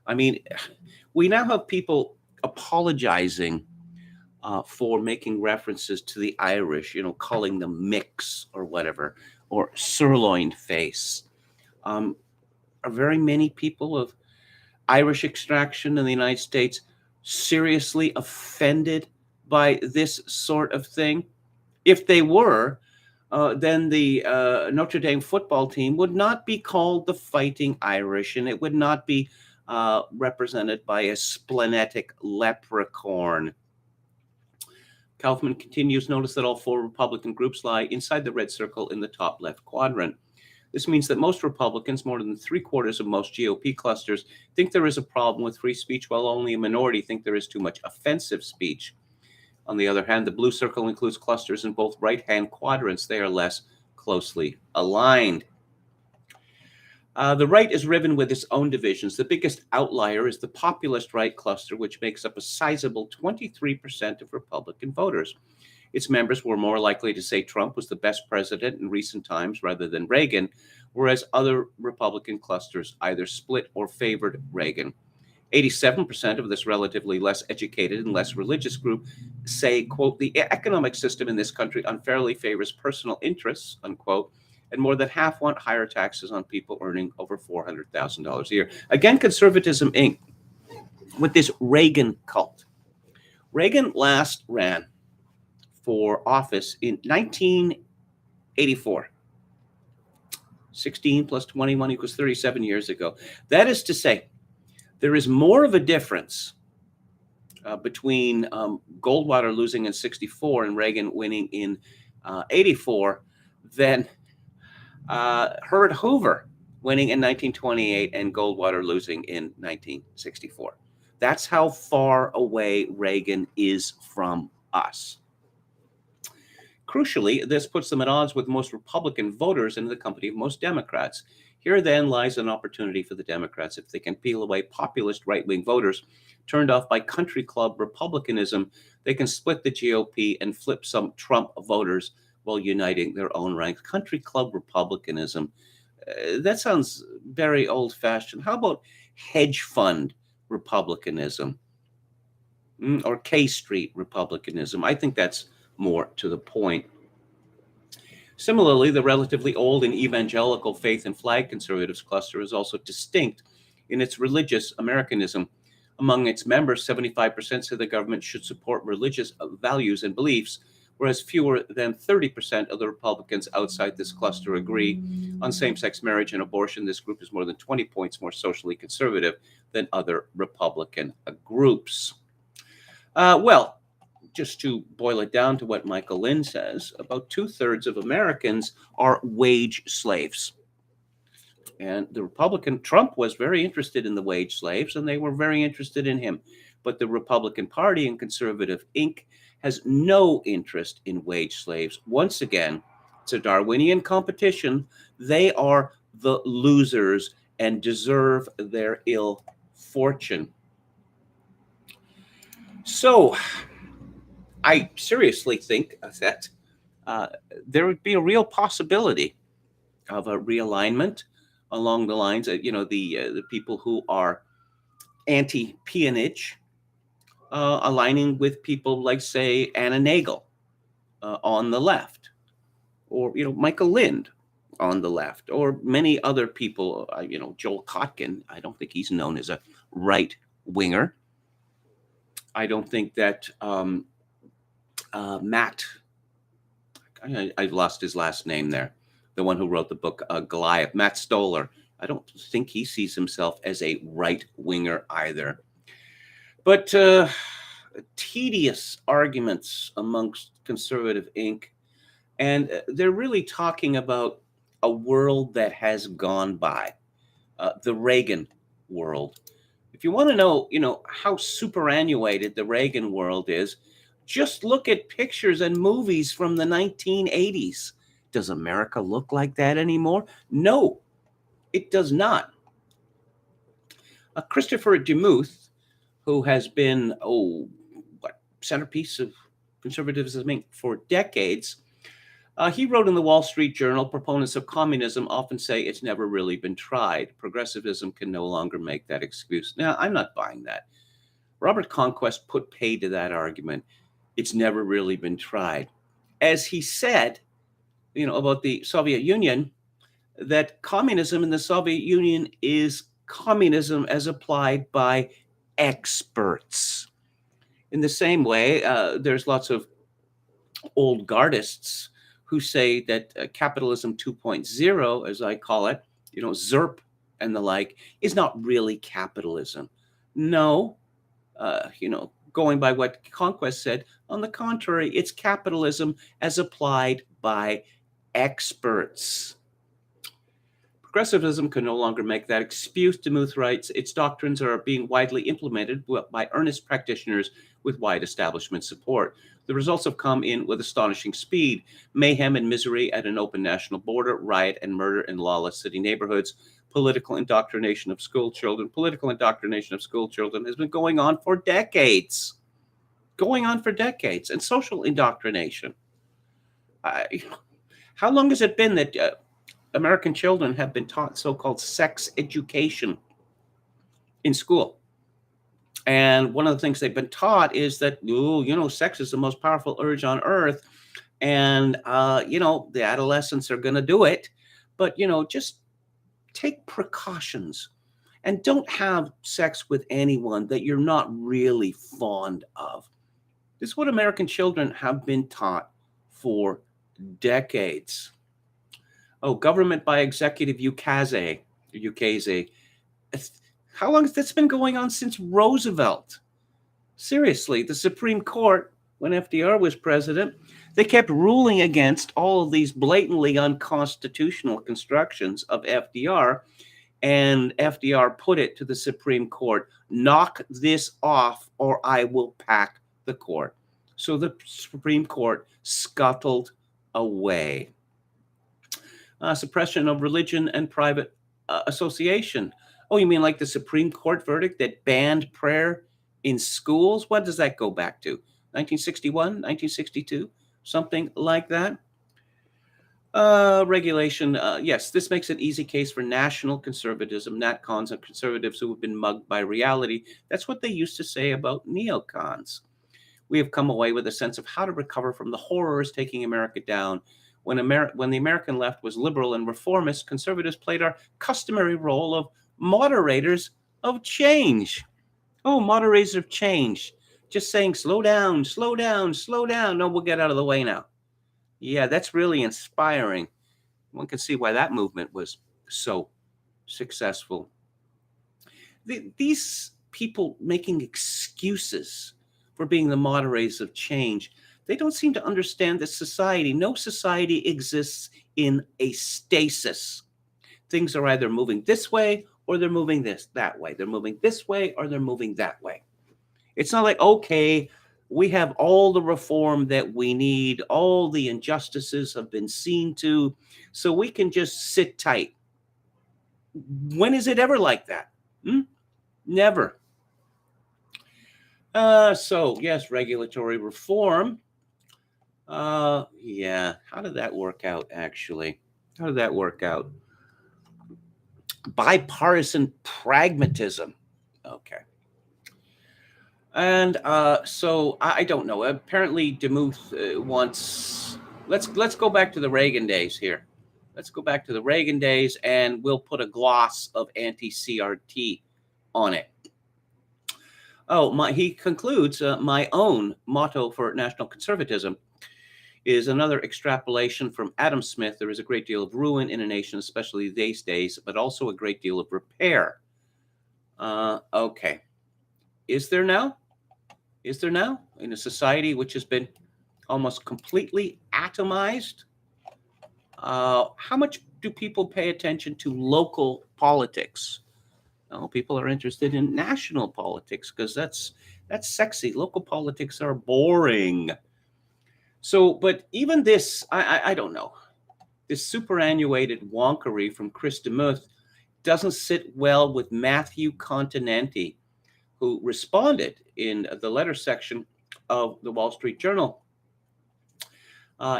I mean, we now have people apologizing for making references to the Irish, calling them mix or whatever, or sirloin face. Are very many people of Irish extraction in the United States seriously offended by this sort of thing? If they were, then the Notre Dame football team would not be called the Fighting Irish, and it would not be represented by a splenetic leprechaun. Kaufman continues, notice that all four Republican groups lie inside the red circle in the top left quadrant. This means that most Republicans, more than 3/4 of most GOP clusters, think there is a problem with free speech, while only a minority think there is too much offensive speech. On the other hand, the blue circle includes clusters in both right-hand quadrants. They are less closely aligned. The right is riven with its own divisions. The biggest outlier is the populist right cluster, which makes up a sizable 23% of Republican voters. Its members were more likely to say Trump was the best president in recent times rather than Reagan, whereas other Republican clusters either split or favored Reagan. 87% of this relatively less educated and less religious group say, quote, the economic system in this country unfairly favors personal interests, unquote, and more than half want higher taxes on people earning over $400,000 a year. Again, Conservatism Inc. with this Reagan cult. Reagan last ran for office in 1984. 16 plus 21 equals 37 years ago. That is to say, there is more of a difference between Goldwater losing in 64 and Reagan winning in 84 than Herbert Hoover winning in 1928 and Goldwater losing in 1964. That's how far away Reagan is from us. Crucially, this puts them at odds with most Republican voters and in the company of most Democrats. Here then lies an opportunity for the Democrats if they can peel away populist right-wing voters turned off by country club Republicanism. They can split the GOP and flip some Trump voters while uniting their own ranks. Country club Republicanism, that sounds very old-fashioned. How about hedge fund Republicanism or K Street Republicanism? I think that's more to the point. Similarly, the relatively old and evangelical faith and flag conservatives cluster is also distinct in its religious Americanism. Among its members, 75% say the government should support religious values and beliefs, whereas fewer than 30% of the Republicans outside this cluster agree on same-sex marriage and abortion. This group is more than 20 points more socially conservative than other Republican groups. Well, just to boil it down to what Michael Lind says, about 2/3 of Americans are wage slaves. And the Republican, Trump was very interested in the wage slaves, and they were very interested in him. But the Republican Party and Conservative Inc. has no interest in wage slaves. Once again, it's a Darwinian competition. They are the losers and deserve their ill fortune. So, I seriously think that there would be a real possibility of a realignment along the lines of, the people who are anti-peonage aligning with people like, say, Anna Nagel on the left, or, Michael Lind on the left, or many other people, Joel Kotkin. I don't think he's known as a right winger. I don't think that Matt, I lost his last name there, the one who wrote the book Goliath, Matt Stoller. I don't think he sees himself as a right winger either. But tedious arguments amongst Conservative Inc. And they're really talking about a world that has gone by, the Reagan world. If you want to know, how superannuated the Reagan world is, just look at pictures and movies from the 1980s. Does America look like that anymore? No, it does not. Christopher DeMuth, who has been, centerpiece of conservatism for decades, he wrote in the Wall Street Journal, proponents of communism often say it's never really been tried. Progressivism can no longer make that excuse. Now, I'm not buying that. Robert Conquest put paid to that argument. It's never really been tried. As he said, about the Soviet Union, that communism in the Soviet Union is communism as applied by experts. In the same way, there's lots of old guardists who say that capitalism 2.0, as I call it, ZERP and the like, is not really capitalism. No, going by what Conquest said, on the contrary, it's capitalism as applied by experts. Progressivism can no longer make that excuse. DeMuth writes, its doctrines are being widely implemented by earnest practitioners with wide establishment support. The results have come in with astonishing speed. Mayhem and misery at an open national border, riot and murder in lawless city neighborhoods, political indoctrination of school children. Political indoctrination of school children has been going on for decades. And social indoctrination. How long has it been that American children have been taught so-called sex education in school? And one of the things they've been taught is that, sex is the most powerful urge on earth. And, the adolescents are going to do it. but, just take precautions and don't have sex with anyone that you're not really fond of. This is what American children have been taught for decades. Oh, government by executive ukase. How long has this been going on? Since Roosevelt? Seriously, the Supreme Court, when FDR was president, they kept ruling against all of these blatantly unconstitutional constructions of FDR, and FDR put it to the Supreme Court, knock this off or I will pack the court. So the Supreme Court scuttled away. Suppression of religion and private association. Oh, you mean like the Supreme Court verdict that banned prayer in schools? What does that go back to? 1961, 1962, something like that? Regulation. Yes, this makes an easy case for national conservatism, natcons and conservatives who have been mugged by reality. That's what they used to say about neocons. We have come away with a sense of how to recover from the horrors taking America down. When the American left was liberal and reformist, conservatives played our customary role of moderators of change. Oh, moderators of change. Just saying, slow down, slow down, slow down. No, we'll get out of the way now. Yeah, that's really inspiring. One can see why that movement was so successful. These people making excuses for being the moderators of change, they don't seem to understand that no society exists in a stasis. Things are either moving this way or they're moving that way. They're moving this way or they're moving that way. It's not like, okay, we have all the reform that we need. All the injustices have been seen to, so we can just sit tight. When is it ever like that? Never. So, yes, regulatory reform. Yeah, how did that work out, actually? How did that work out? Bipartisan pragmatism. Okay. And so I don't know. Apparently, Demuth wants. Let's go back to the Reagan days here. Let's go back to the Reagan days, and we'll put a gloss of anti-CRT on it. Oh, he concludes, my own motto for national conservatism is another extrapolation from Adam Smith. There is a great deal of ruin in a nation, especially these days, but also a great deal of repair. Okay. Is there now? Is there now, in a society which has been almost completely atomized? How much do people pay attention to local politics? No, people are interested in national politics because that's sexy. Local politics are boring. So, but even this, I don't know. This superannuated wonkery from Chris Demuth doesn't sit well with Matthew Continenti, who responded in the letter section of the Wall Street Journal.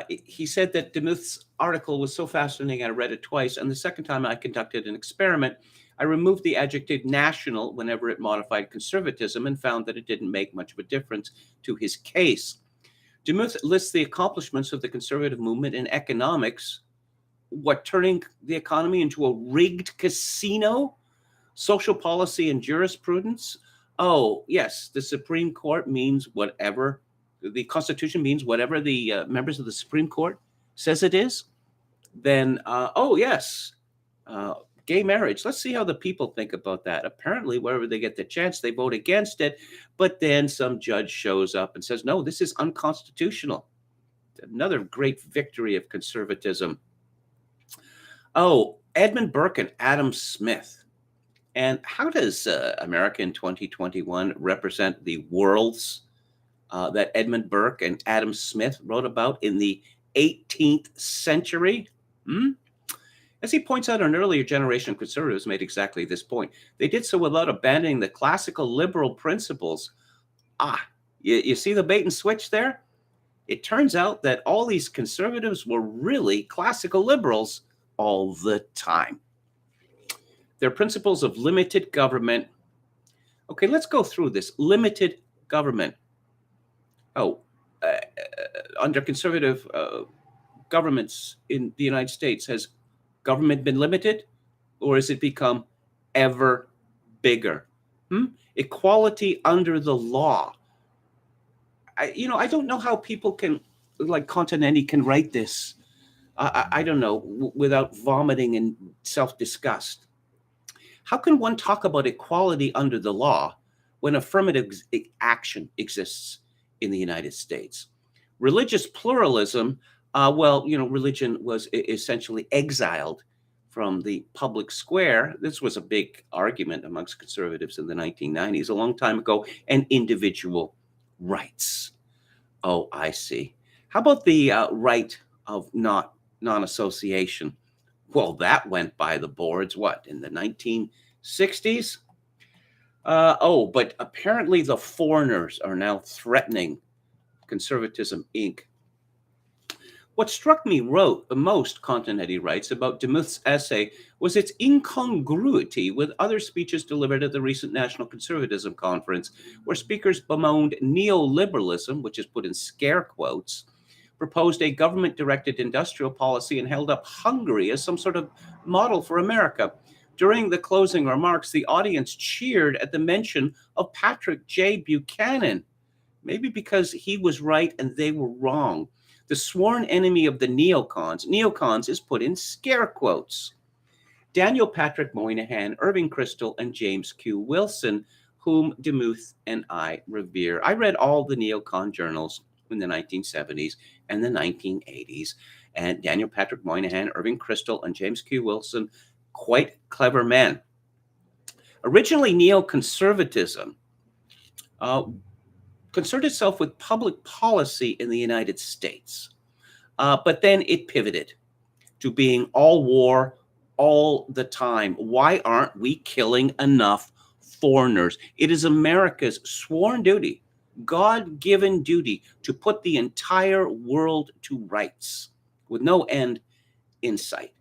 He said that Demuth's article was so fascinating, I read it twice, and the second time I conducted an experiment. I removed the adjective national whenever it modified conservatism and found that it didn't make much of a difference to his case. Demuth lists the accomplishments of the conservative movement in economics, turning the economy into a rigged casino, social policy and jurisprudence. Oh, yes, the Supreme Court means whatever, the Constitution means whatever the members of the Supreme Court says it is. Then, oh, yes, gay marriage. Let's see how the people think about that. Apparently, wherever they get the chance, they vote against it. But then some judge shows up and says, no, this is unconstitutional. Another great victory of conservatism. Oh, Edmund Burke and Adam Smith. And how does America in 2021 represent the worlds that Edmund Burke and Adam Smith wrote about in the 18th century? As he points out, an earlier generation of conservatives made exactly this point. They did so without abandoning the classical liberal principles. You see the bait and switch there? It turns out that all these conservatives were really classical liberals all the time. Their principles of limited government. Okay, let's go through this. Limited government. Under conservative governments in the United States has Government been limited, or has it become ever bigger? Equality under the law. I don't know how people can, like Continenti, can write this. I don't know, without vomiting in self-disgust. How can one talk about equality under the law when affirmative action exists in the United States? Religious pluralism, religion was essentially exiled from the public square. This was a big argument amongst conservatives in the 1990s, a long time ago, and individual rights. Oh, I see. How about the right of non-association? Well, that went by the boards, what, in the 1960s? But apparently the foreigners are now threatening Conservatism Inc. What struck me most, Continenti writes, about Demuth's essay was its incongruity with other speeches delivered at the recent National Conservatism Conference, where speakers bemoaned neoliberalism, which is put in scare quotes, proposed a government-directed industrial policy, and held up Hungary as some sort of model for America. During the closing remarks, the audience cheered at the mention of Patrick J. Buchanan, maybe because he was right and they were wrong. The sworn enemy of the neocons. Neocons is put in scare quotes. Daniel Patrick Moynihan, Irving Kristol, and James Q. Wilson, whom Demuth and I revere. I read all the neocon journals in the 1970s and the 1980s. And Daniel Patrick Moynihan, Irving Kristol, and James Q. Wilson, quite clever men. Originally, neoconservatism concerned itself with public policy in the United States. But then it pivoted to being all war all the time. Why aren't we killing enough foreigners? It is America's sworn duty, God-given duty, to put the entire world to rights with no end in sight.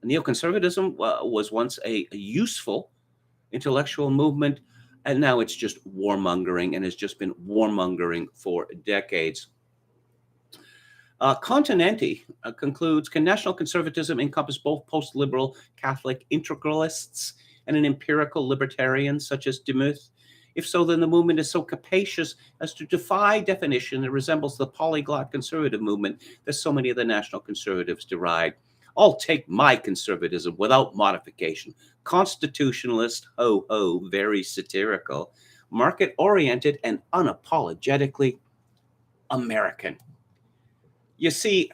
Neoconservatism was once a useful intellectual movement, and now it's just warmongering, and has just been warmongering for decades. Continenti concludes, can national conservatism encompass both post-liberal Catholic integralists and an empirical libertarian such as Demuth? If so, then the movement is so capacious as to defy definition. It resembles the polyglot conservative movement that so many of the national conservatives deride. I'll take my conservatism without modification. Constitutionalist, ho ho, very satirical, market-oriented, and unapologetically American. You see,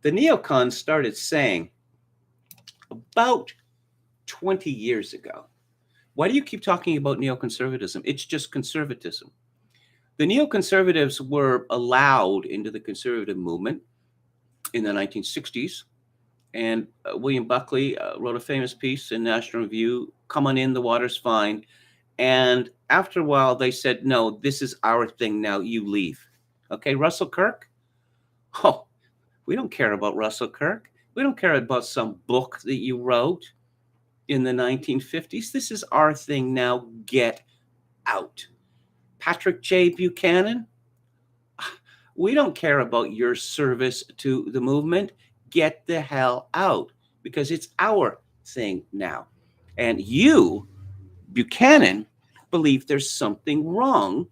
the neocons started saying about 20 years ago, why do you keep talking about neoconservatism? It's just conservatism. The neoconservatives were allowed into the conservative movement in the 1960s. And William Buckley wrote a famous piece in National Review, come on in, the water's fine. And after a while, they said, no, this is our thing now, you leave. Okay, Russell Kirk? Oh, we don't care about Russell Kirk. We don't care about some book that you wrote in the 1950s. This is our thing now, get out. Patrick J. Buchanan? We don't care about your service to the movement. Get the hell out, because it's our thing now. And you, Buchanan, believe there's something wrong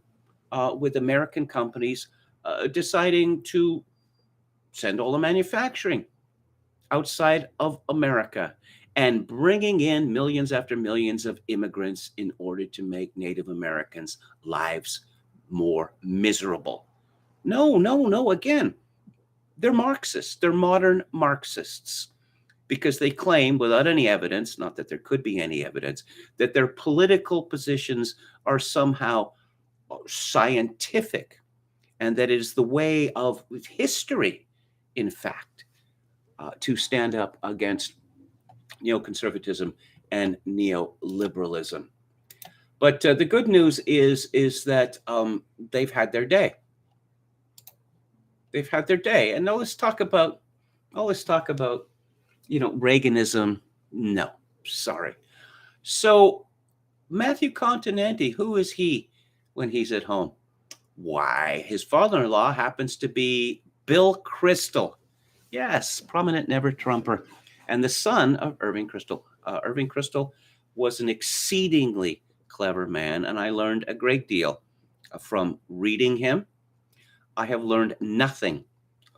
with American companies deciding to send all the manufacturing outside of America and bringing in millions after millions of immigrants in order to make Native Americans' lives more miserable. No, again, they're Marxists. They're modern Marxists, because they claim without any evidence, not that there could be any evidence, that their political positions are somehow scientific, and that it is the way of history, in fact, to stand up against neoconservatism and neoliberalism. But the good news is that they've had their day. They've had their day. And all this talk about, Reaganism, no, sorry. So Matthew Continenti, who is he when he's at home? Why, his father-in-law happens to be Bill Kristol. Yes, prominent never-Trumper. and the son of Irving Kristol. Irving Kristol was an exceedingly clever man, and I learned a great deal from reading him. I have learned nothing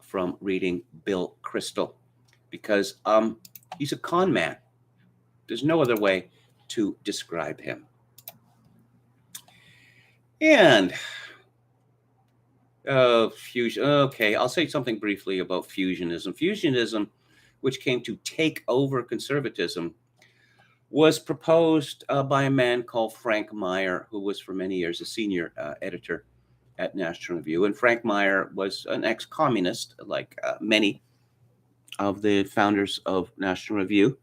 from reading Bill Kristol because he's a con man. There's no other way to describe him. And fusion. Okay, I'll say something briefly about fusionism. Fusionism, which came to take over conservatism, was proposed by a man called Frank Meyer, who was for many years a senior editor at National Review. And Frank Meyer was an ex-communist, like many of the founders of National Review.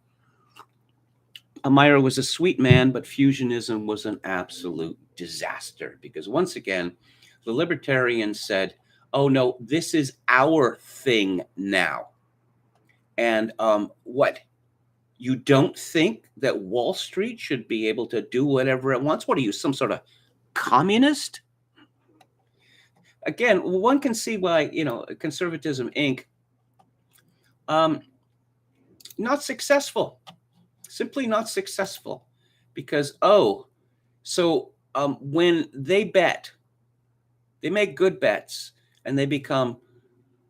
Meyer was a sweet man, but fusionism was an absolute disaster because once again, the libertarians said, oh no, this is our thing now. And what? You don't think that Wall Street should be able to do whatever it wants? What are you, some sort of communist? Again, one can see why, Conservatism Inc. Not successful, simply not successful, because when they bet, they make good bets, and they become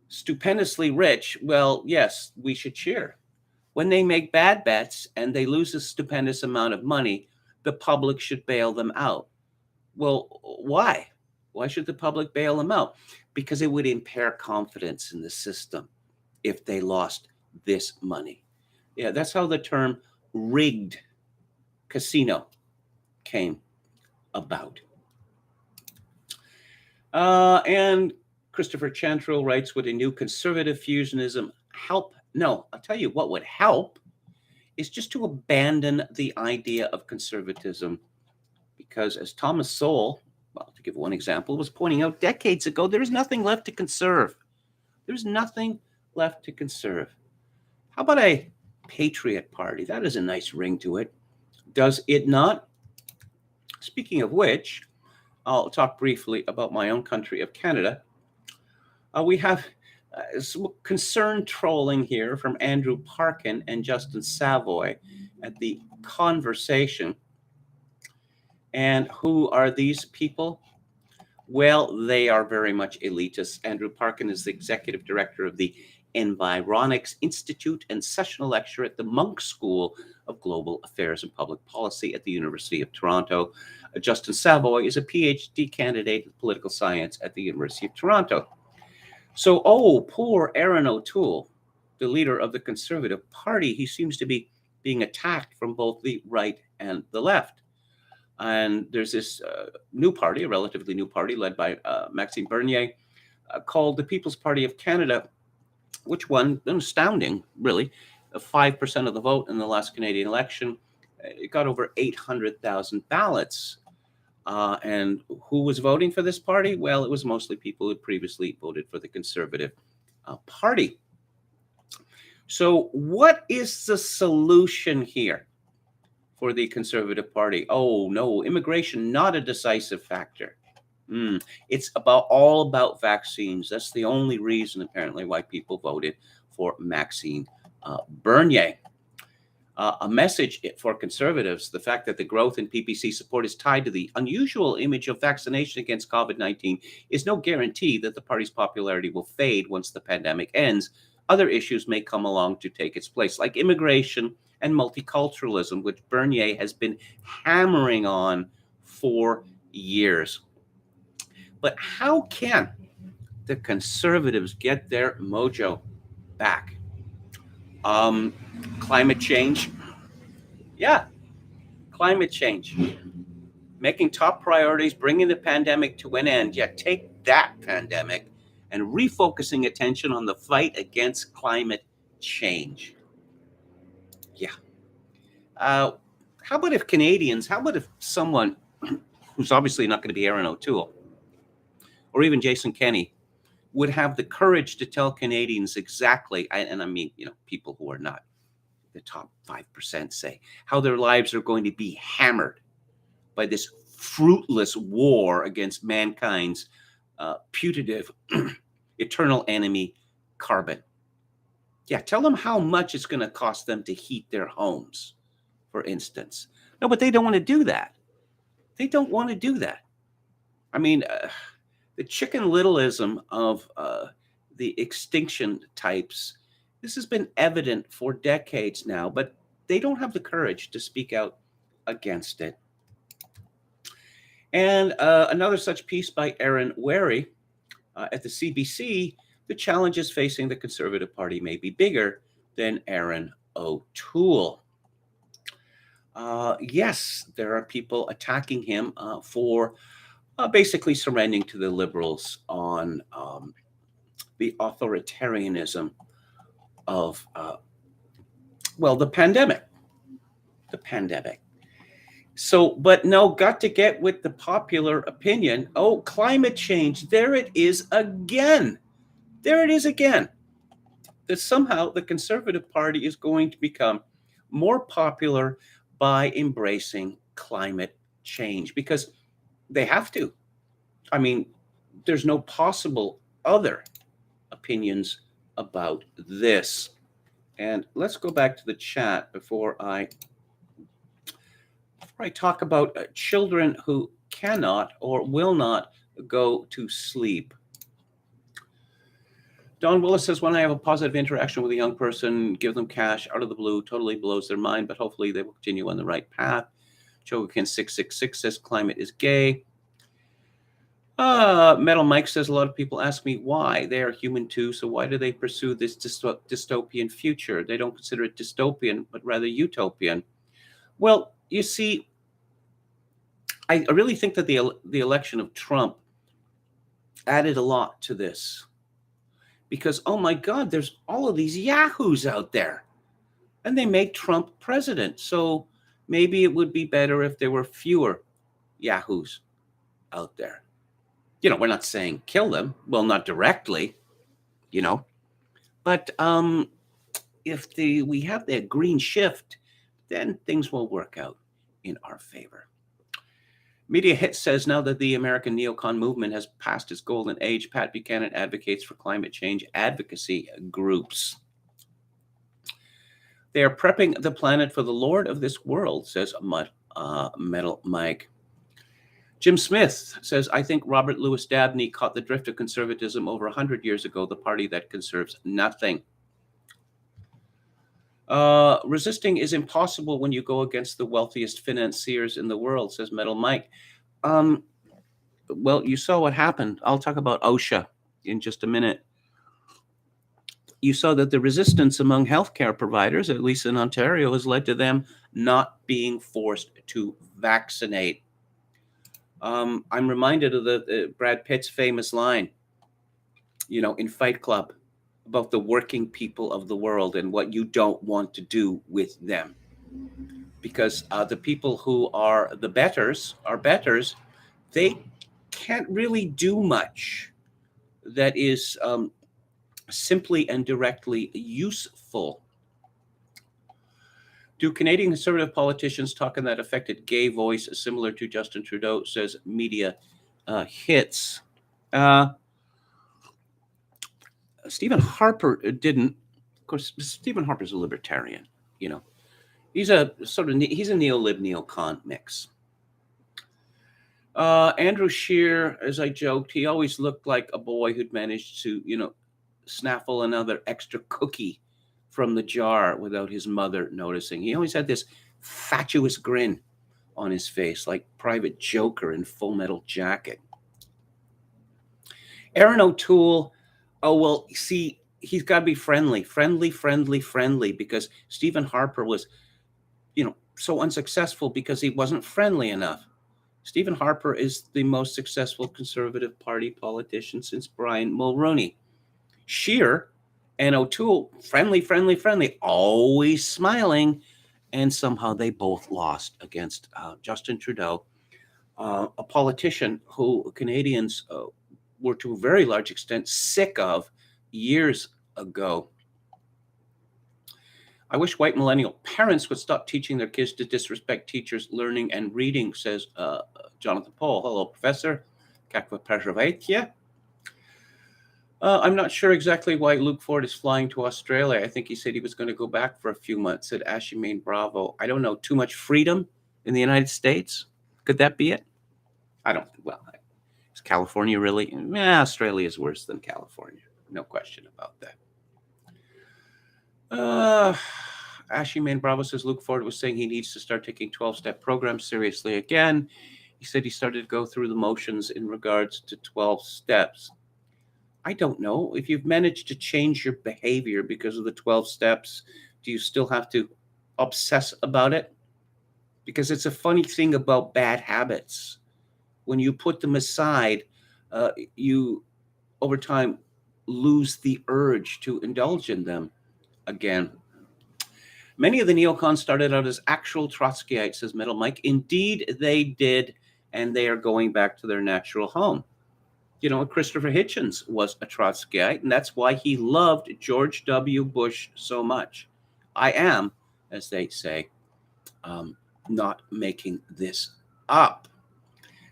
stupendously rich. Well, yes, we should cheer. When they make bad bets and they lose a stupendous amount of money, the public should bail them out. Well, why? Why should the public bail them out? Because it would impair confidence in the system if they lost this money. Yeah, that's how the term rigged casino came about. And Christopher Chantrell writes, would a new conservative fusionism help? No, I'll tell you what would help is just to abandon the idea of conservatism. Because as Thomas Sowell, well, to give one example, was pointing out decades ago, there's nothing left to conserve. There's nothing left to conserve. How about a patriot party? That is a nice ring to it. Does it not? Speaking of which, I'll talk briefly about my own country of Canada. We have some concerned trolling here from Andrew Parkin and Justin Savoy at the Conversation. And who are these people? Well, they are very much elitist. Andrew Parkin is the executive director of the Environics Institute and sessional lecturer at the Munk School of Global Affairs and Public Policy at the University of Toronto. Justin Savoy is a PhD candidate in political science at the University of Toronto. So, poor Aaron O'Toole, the leader of the Conservative Party, he seems to be being attacked from both the right and the left. And there's this new party, a relatively new party led by Maxime Bernier, called the People's Party of Canada, which won an astounding, really, 5% of the vote in the last Canadian election. It got over 800,000 ballots. And who was voting for this party? Well, it was mostly people who had previously voted for the Conservative Party. So what is the solution here for the Conservative Party? Oh, no, immigration, not a decisive factor. It's all about vaccines. That's the only reason, apparently, why people voted for Maxime Bernier. A message for conservatives, the fact that the growth in PPC support is tied to the unusual image of vaccination against COVID-19 is no guarantee that the party's popularity will fade once the pandemic ends. Other issues may come along to take its place, like immigration and multiculturalism, which Bernier has been hammering on for years. But how can the conservatives get their mojo back? Climate change. Yeah, climate change. Making top priorities, bringing the pandemic to an end. Yeah, take that pandemic and refocusing attention on the fight against climate change. Yeah. How about if someone who's obviously not going to be Aaron O'Toole or even Jason Kenney would have the courage to tell Canadians exactly, and I mean, people who are not the top 5%, say, how their lives are going to be hammered by this fruitless war against mankind's putative eternal enemy, carbon. Yeah, tell them how much it's going to cost them to heat their homes, for instance. No, but they don't want to do that. They don't want to do that. I mean, the chicken littleism of the extinction types, this has been evident for decades now, but they don't have the courage to speak out against it. And another such piece by Aaron Wary at the CBC, the challenges facing the Conservative Party may be bigger than Aaron O'Toole. Yes, there are people attacking him for basically surrendering to the Liberals on the authoritarianism of, the pandemic. The pandemic. So, but no, got to get with the popular opinion. Oh, climate change. There it is again. There it is again. That somehow the Conservative Party is going to become more popular by embracing climate change because they have to. I mean, there's no possible other opinions about this. And let's go back to the chat before I talk about children who cannot or will not go to sleep. Don Willis says, when I have a positive interaction with a young person, give them cash out of the blue, totally blows their mind, but hopefully they will continue on the right path. Chogakin 666 says, climate is gay. Metal Mike says, a lot of people ask me why. They are human too, so why do they pursue this dystopian future? They don't consider it dystopian, but rather utopian. Well, you see, I really think that the election of Trump added a lot to this. Because, oh my God, there's all of these yahoos out there. And they made Trump president. So maybe it would be better if there were fewer yahoos out there. You know, we're not saying kill them. Well, not directly, you know. But if we have that green shift, then things will work out in our favor. Media Hit says, now that the American neocon movement has passed its golden age, Pat Buchanan advocates for climate change advocacy groups. They are prepping the planet for the Lord of this world, says Metal Mike. Jim Smith says, I think Robert Louis Dabney caught the drift of conservatism over 100 years ago, the party that conserves nothing. Resisting is impossible when you go against the wealthiest financiers in the world, says Metal Mike. Well, you saw what happened. I'll talk about OSHA in just a minute. You saw that the resistance among healthcare providers, at least in Ontario, has led to them not being forced to vaccinate. I'm reminded of the Brad Pitt's famous line, you know, in Fight Club, about the working people of the world and what you don't want to do with them. Because the people who are the betters, they can't really do much that is simply and directly useful. Do Canadian Conservative politicians talk in that affected gay voice similar to Justin Trudeau, says Media Hits. Stephen Harper didn't. Of course, Stephen Harper's a libertarian, you know. He's a neo-lib, neo-con mix. Andrew Scheer, as I joked, he always looked like a boy who'd managed to, you know, snaffle another extra cookie from the jar without his mother noticing. He always had this fatuous grin on his face, like Private Joker in Full Metal Jacket. Aaron O'Toole, oh, well, see, he's got to be friendly, because Stephen Harper was, you know, so unsuccessful because he wasn't friendly enough. Stephen Harper is the most successful Conservative Party politician since Brian Mulroney. Scheer and O'Toole, friendly, always smiling, and somehow they both lost against Justin Trudeau, a politician who Canadians were to a very large extent sick of years ago. I wish white millennial parents would stop teaching their kids to disrespect teachers' learning and reading, says Jonathan Paul. Hello, Professor. Как вы поживаете? I'm not sure exactly why Luke Ford is flying to Australia. I think he said he was going to go back for a few months, said Ashimane Bravo. I don't know. Too much freedom in the United States? Could that be it? I don't. Well, is California really? Australia is worse than California. No question about that. Ashimane Bravo says Luke Ford was saying he needs to start taking 12-step programs seriously again. He said he started to go through the motions in regards to 12 steps. I don't know. If you've managed to change your behavior because of the 12 steps, do you still have to obsess about it? Because it's a funny thing about bad habits. When you put them aside, you over time lose the urge to indulge in them again. Many of the neocons started out as actual Trotskyites, says Metal Mike. Indeed, they did, and they are going back to their natural home. You know, Christopher Hitchens was a Trotskyite, and that's why he loved George W. Bush so much. I am, as they say, not making this up.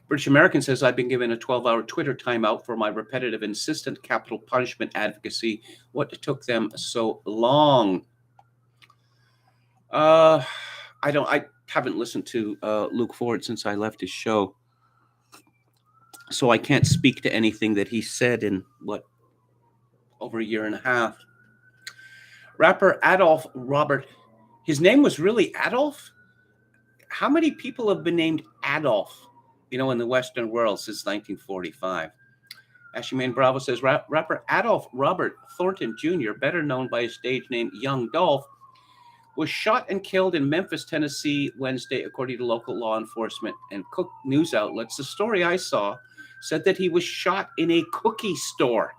British American says, I've been given a 12-hour Twitter timeout for my repetitive, insistent capital punishment advocacy. What took them so long? I haven't listened to Luke Ford since I left his show, so I can't speak to anything that he said in over a year and a half. Rapper Adolf Robert, his name was really Adolf? How many people have been named Adolf, in the Western world since 1945? Ashimane Bravo says rapper Adolf Robert Thornton Jr., better known by his stage name Young Dolph, was shot and killed in Memphis, Tennessee, Wednesday, according to local law enforcement and Cook news outlets. The story I saw said that he was shot in a cookie store.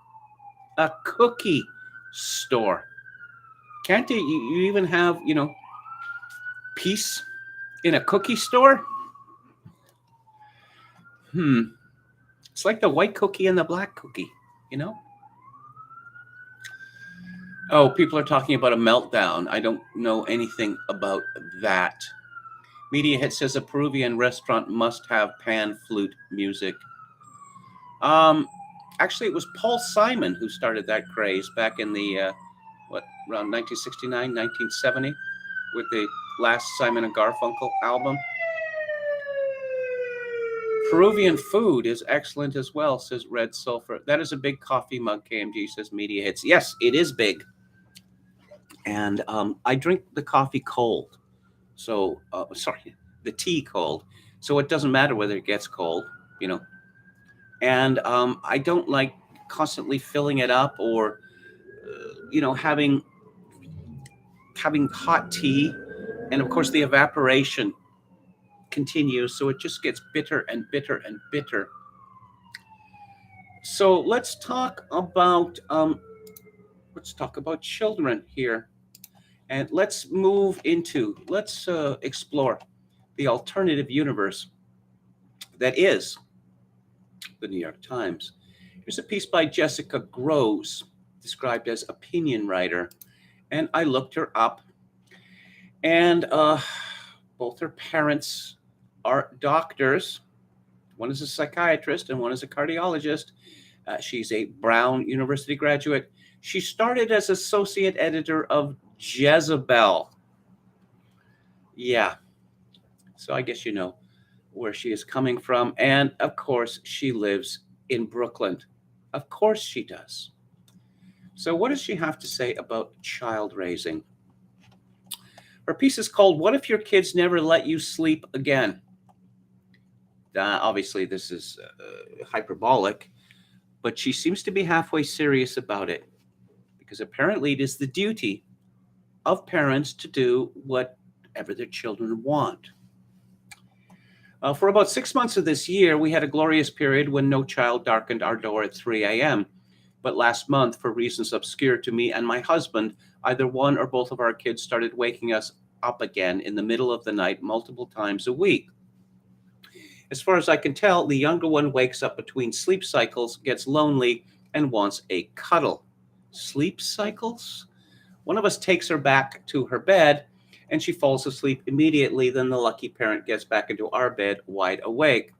A cookie store. Can't you even have, peace in a cookie store? It's like the white cookie and the black cookie, Oh, people are talking about a meltdown. I don't know anything about that. Media Hit says a Peruvian restaurant must have pan flute music. Actually, it was Paul Simon who started that craze back in the, around 1969, 1970, with the last Simon and Garfunkel album. Peruvian food is excellent as well, says Red Sulfur. That is a big coffee mug, KMG, says Media Hits. Yes, it is big. And I drink the coffee cold. So, the tea cold. So it doesn't matter whether it gets cold, And I don't like constantly filling it up or, having hot tea. And of course, the evaporation continues. So it just gets bitter and bitter and bitter. So let's talk about children here. And let's explore the alternative universe that is the New York Times. Here's a piece by Jessica Groves, described as opinion writer. And I looked her up. And both her parents are doctors. One is a psychiatrist and one is a cardiologist. She's a Brown University graduate. She started as associate editor of Jezebel. Yeah. So I guess you know where she is coming from. And of course, she lives in Brooklyn. Of course she does. So what does she have to say about child raising? Her piece is called, What If Your Kids Never Let You Sleep Again? Obviously, this is hyperbolic, but she seems to be halfway serious about it, because apparently it is the duty of parents to do whatever their children want. For about 6 months of this year, we had a glorious period when no child darkened our door at 3 a.m. But last month, for reasons obscure to me and my husband, either one or both of our kids started waking us up again in the middle of the night multiple times a week. As far as I can tell, the younger one wakes up between sleep cycles, gets lonely, and wants a cuddle. Sleep cycles? One of us takes her back to her bed, and she falls asleep immediately. Then the lucky parent gets back into our bed wide awake.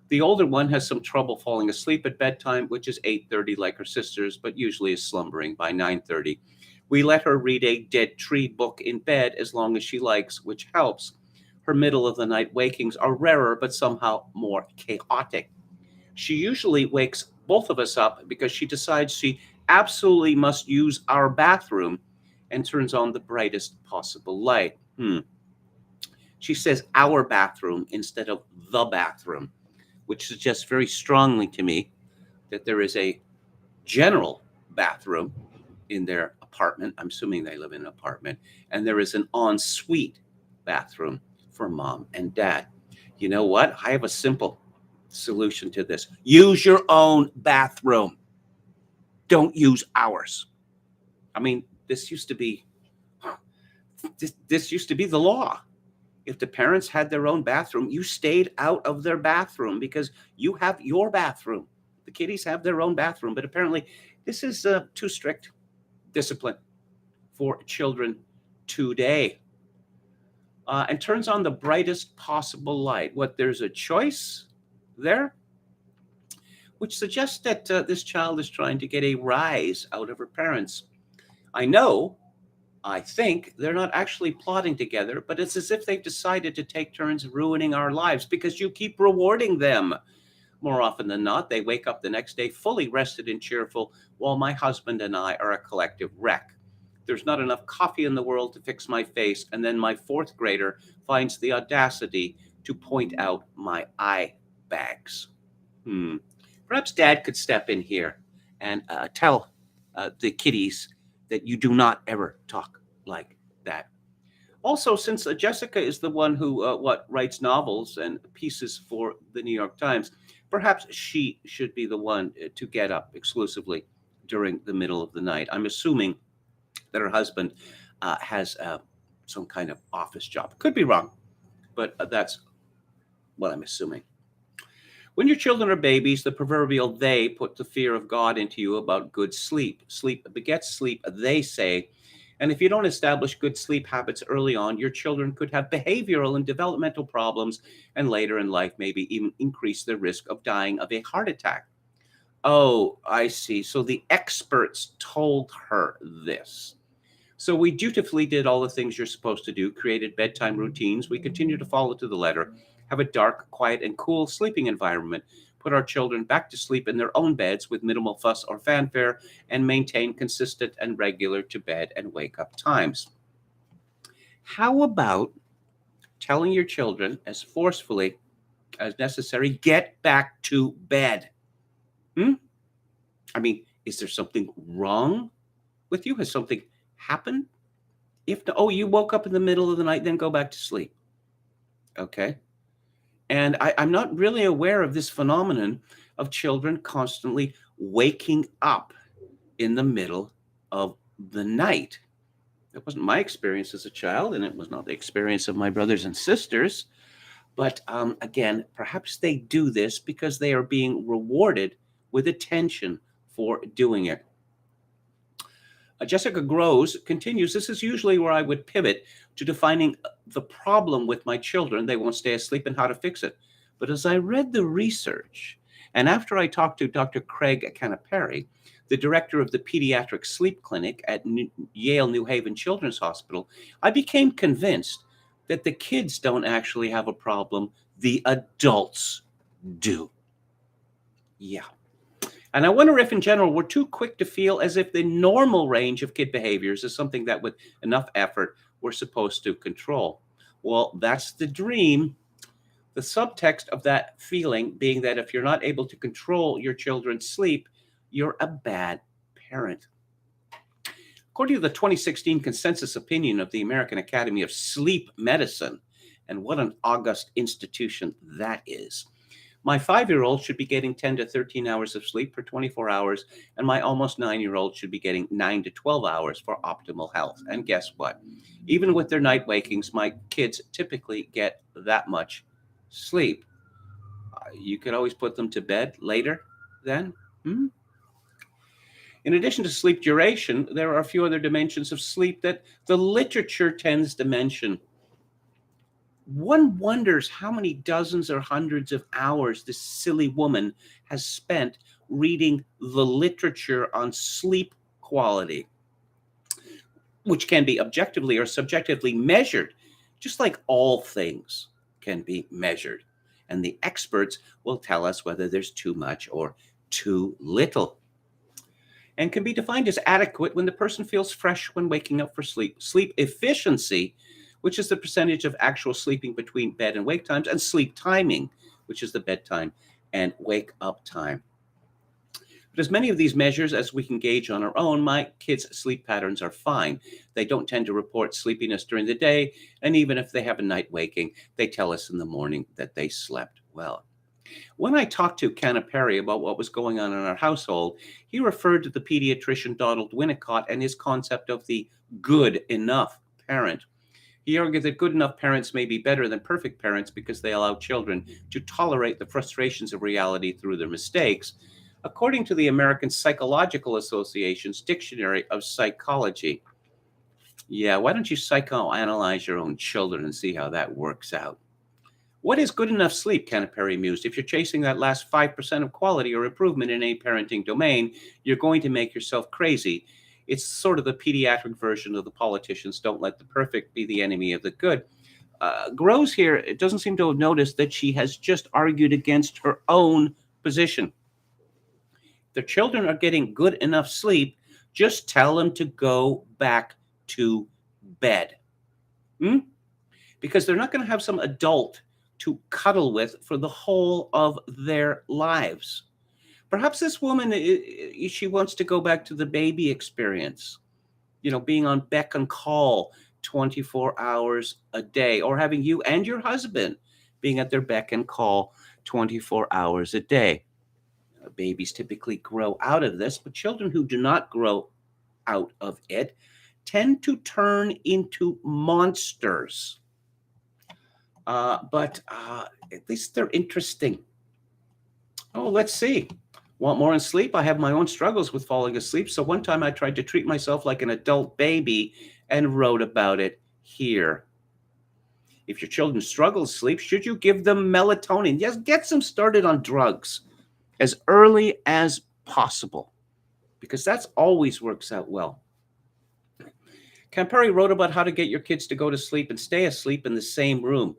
The older one has some trouble falling asleep at bedtime, which is 8:30 like her sisters, but usually is slumbering by 9:30. We let her read a dead tree book in bed as long as she likes, which helps. Her middle of the night wakings are rarer, but somehow more chaotic. She usually wakes both of us up because she decides she absolutely must use our bathroom and turns on the brightest possible light. She says our bathroom instead of the bathroom, which suggests very strongly to me that there is a general bathroom in their apartment. I'm assuming they live in an apartment. And there is an ensuite bathroom for mom and dad. You know what? I have a simple solution to this. Use your own bathroom. Don't use ours. I mean, this used to be the law. If the parents had their own bathroom, you stayed out of their bathroom because you have your bathroom. The kiddies have their own bathroom, but apparently this is too strict discipline for children today. And turns on the brightest possible light. What, there's a choice there? Which suggests that this child is trying to get a rise out of her parents. I think they're not actually plotting together, but it's as if they've decided to take turns ruining our lives because you keep rewarding them. More often than not, they wake up the next day fully rested and cheerful, while my husband and I are a collective wreck. There's not enough coffee in the world to fix my face, and then my fourth grader finds the audacity to point out my eye bags. Perhaps Dad could step in here and tell the kiddies that you do not ever talk like that. Also, since Jessica is the one who writes novels and pieces for the New York Times, perhaps she should be the one to get up exclusively during the middle of the night. I'm assuming that her husband has some kind of office job. Could be wrong, but that's what I'm assuming. When your children are babies, the proverbial they put the fear of God into you about good sleep. Sleep begets sleep, they say. And if you don't establish good sleep habits early on, your children could have behavioral and developmental problems, and later in life, maybe even increase the risk of dying of a heart attack. Oh, I see. So the experts told her this. So we dutifully did all the things you're supposed to do, created bedtime routines. We continue to follow to the letter, have a dark, quiet, and cool sleeping environment, put our children back to sleep in their own beds with minimal fuss or fanfare, and maintain consistent and regular to bed and wake up times. How about telling your children as forcefully as necessary, get back to bed? I mean, is there something wrong with you? Has something happened? If you woke up in the middle of the night, then go back to sleep. Okay. And I'm not really aware of this phenomenon of children constantly waking up in the middle of the night. That wasn't my experience as a child, and it was not the experience of my brothers and sisters. But again, perhaps they do this because they are being rewarded with attention for doing it. Jessica Groves continues, this is usually where I would pivot to defining the problem with my children. They won't stay asleep and how to fix it. But as I read the research, and after I talked to Dr. Craig Canapari, the director of the pediatric sleep clinic at Yale New Haven Children's Hospital, I became convinced that the kids don't actually have a problem. The adults do. Yeah. And I wonder if, in general, we're too quick to feel as if the normal range of kid behaviors is something that, with enough effort, we're supposed to control. Well, that's the dream. The subtext of that feeling being that if you're not able to control your children's sleep, you're a bad parent. According to the 2016 consensus opinion of the American Academy of Sleep Medicine, and what an august institution that is, my 5-year-old should be getting 10 to 13 hours of sleep for 24 hours, and my almost 9-year-old should be getting 9 to 12 hours for optimal health. And guess what? Even with their night wakings, my kids typically get that much sleep. You could always put them to bed later then. In addition to sleep duration, there are a few other dimensions of sleep that the literature tends to mention. One wonders how many dozens or hundreds of hours this silly woman has spent reading the literature on sleep quality, which can be objectively or subjectively measured, just like all things can be measured. And the experts will tell us whether there's too much or too little, and can be defined as adequate when the person feels fresh when waking up for sleep. Sleep efficiency, which is the percentage of actual sleeping between bed and wake times, and sleep timing, which is the bedtime and wake up time. But as many of these measures as we can gauge on our own, my kids' sleep patterns are fine. They don't tend to report sleepiness during the day, and even if they have a night waking, they tell us in the morning that they slept well. When I talked to Canna Perry about what was going on in our household, he referred to the pediatrician Donald Winnicott and his concept of the good enough parent. He argued that good enough parents may be better than perfect parents because they allow children to tolerate the frustrations of reality through their mistakes, according to the American Psychological Association's Dictionary of Psychology. Yeah, why don't you psychoanalyze your own children and see how that works out? What is good enough sleep, Canna Perry mused? If you're chasing that last 5% of quality or improvement in any parenting domain, you're going to make yourself crazy. It's sort of the pediatric version of the politicians don't let the perfect be the enemy of the good. Groves here, it doesn't seem to have noticed that she has just argued against her own position. Their children are getting good enough sleep, just tell them to go back to bed. Because they're not going to have some adult to cuddle with for the whole of their lives. Perhaps this woman, she wants to go back to the baby experience, being on beck and call 24 hours a day, or having you and your husband being at their beck and call 24 hours a day. Babies typically grow out of this, but children who do not grow out of it tend to turn into monsters. But at least they're interesting. Oh, let's see. Want more on sleep? I have my own struggles with falling asleep. So one time I tried to treat myself like an adult baby and wrote about it here. If your children struggle to sleep, should you give them melatonin? Yes, get them started on drugs as early as possible, because that's always works out well. Campari wrote about how to get your kids to go to sleep and stay asleep in the same room.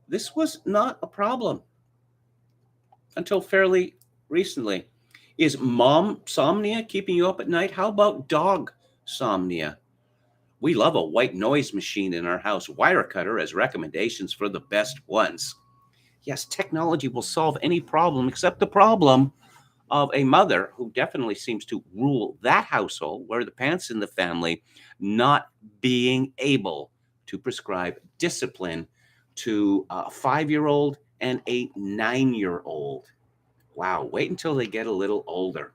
This was not a problem until fairly recently. Is mom somnia keeping you up at night? How about dog somnia? We love a white noise machine in our house. Wirecutter as recommendations for the best ones. Yes, technology will solve any problem except the problem of a mother who definitely seems to rule that household, wear the pants in the family, not being able to prescribe discipline to a 5-year-old and a 9-year-old. Wow, wait until they get a little older.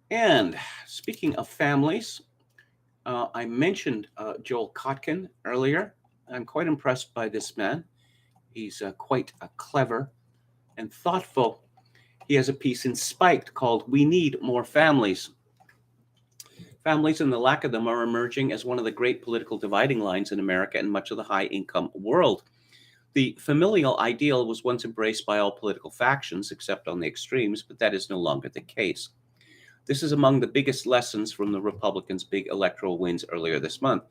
And speaking of families, I mentioned Joel Kotkin earlier. I'm quite impressed by this man. He's quite clever and thoughtful. He has a piece in Spiked called "We Need More Families." Families and the lack of them are emerging as one of the great political dividing lines in America and much of the high-income world. The familial ideal was once embraced by all political factions, except on the extremes, but that is no longer the case. This is among the biggest lessons from the Republicans' big electoral wins earlier this month.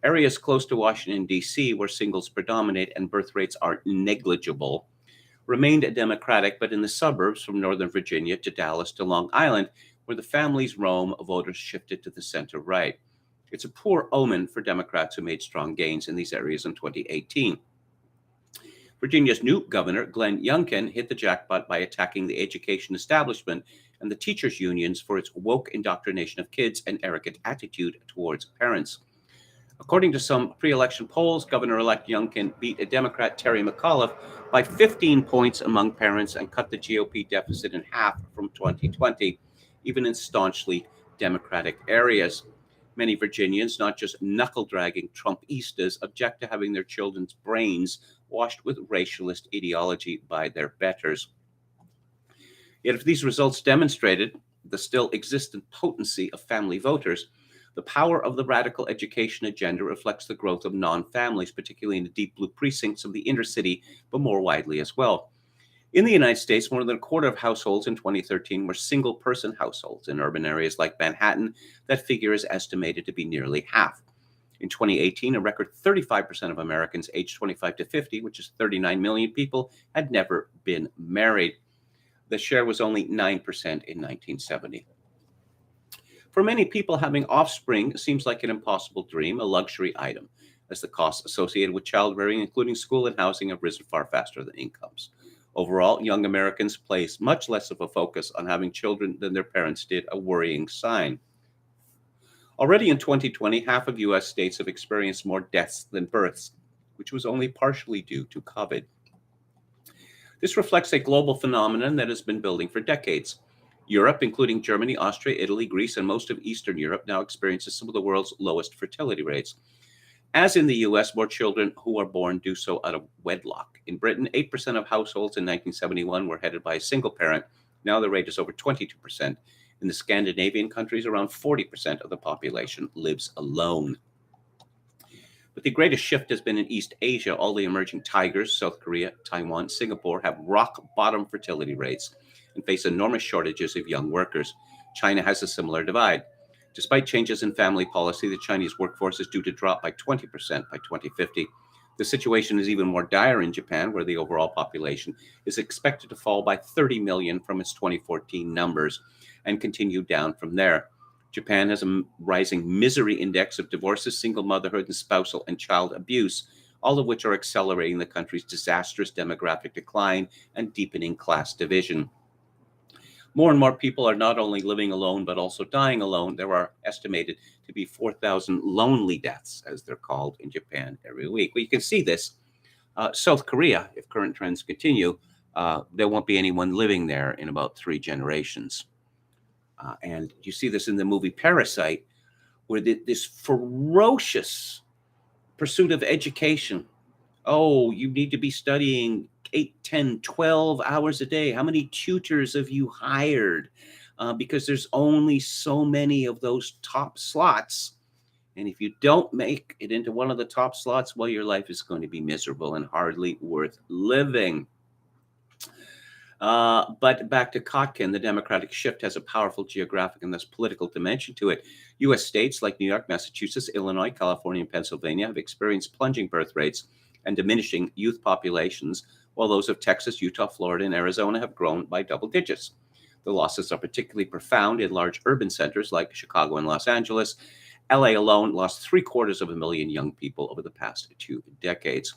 Areas close to Washington, D.C., where singles predominate and birth rates are negligible, remained Democratic, but in the suburbs from Northern Virginia to Dallas to Long Island, where the families roam, voters shifted to the center right. It's a poor omen for Democrats who made strong gains in these areas in 2018. Virginia's new governor, Glenn Youngkin, hit the jackpot by attacking the education establishment and the teachers' unions for its woke indoctrination of kids and arrogant attitude towards parents. According to some pre-election polls, Governor-elect Youngkin beat a Democrat, Terry McAuliffe, by 15 points among parents and cut the GOP deficit in half from 2020, even in staunchly Democratic areas. Many Virginians, not just knuckle-dragging Trumpistas, object to having their children's brains washed with racialist ideology by their betters. Yet if these results demonstrated the still existent potency of family voters, The power of the radical education agenda reflects the growth of non-families, particularly in the deep blue precincts of the inner city, but more widely as well. In the United States, more than a quarter of households in 2013 were single-person households. In urban areas like Manhattan, that figure is estimated to be nearly half. In 2018, a record 35% of Americans aged 25 to 50, which is 39 million people, had never been married. The share was only 9% in 1970. For many people, having offspring seems like an impossible dream, a luxury item, as the costs associated with childbearing, including school and housing, have risen far faster than incomes. Overall, young Americans place much less of a focus on having children than their parents did, a worrying sign. Already in 2020, half of U.S. states have experienced more deaths than births, which was only partially due to COVID. This reflects a global phenomenon that has been building for decades. Europe, including Germany, Austria, Italy, Greece, and most of Eastern Europe, now experiences some of the world's lowest fertility rates. As in the US, more children who are born do so out of wedlock. In Britain, 8% of households in 1971 were headed by a single parent. Now the rate is over 22%. In the Scandinavian countries, around 40% of the population lives alone. But the greatest shift has been in East Asia. All the emerging tigers, South Korea, Taiwan, Singapore, have rock bottom fertility rates and face enormous shortages of young workers. China has a similar divide. Despite changes in family policy, the Chinese workforce is due to drop by 20% by 2050. The situation is even more dire in Japan, where the overall population is expected to fall by 30 million from its 2014 numbers and continue down from there. Japan has a rising misery index of divorces, single motherhood, and spousal and child abuse, all of which are accelerating the country's disastrous demographic decline and deepening class division. More and more people are not only living alone, but also dying alone. There are estimated to be 4,000 lonely deaths, as they're called, in Japan every week. Well, you can see this. South Korea, if current trends continue, there won't be anyone living there in about 3 generations. And you see this in the movie Parasite, where this ferocious pursuit of education. Oh, you need to be studying 8, 10, 12 hours a day. How many tutors have you hired? Because there's only so many of those top slots. And if you don't make it into one of the top slots, well, your life is going to be miserable and hardly worth living. But back to Kotkin, the democratic shift has a powerful geographic and thus political dimension to it. U.S. states like New York, Massachusetts, Illinois, California, and Pennsylvania have experienced plunging birth rates and diminishing youth populations, while those of Texas, Utah, Florida, and Arizona have grown by double digits. The losses are particularly profound in large urban centers like Chicago and Los Angeles. LA alone lost 750,000 young people over the past 2 decades.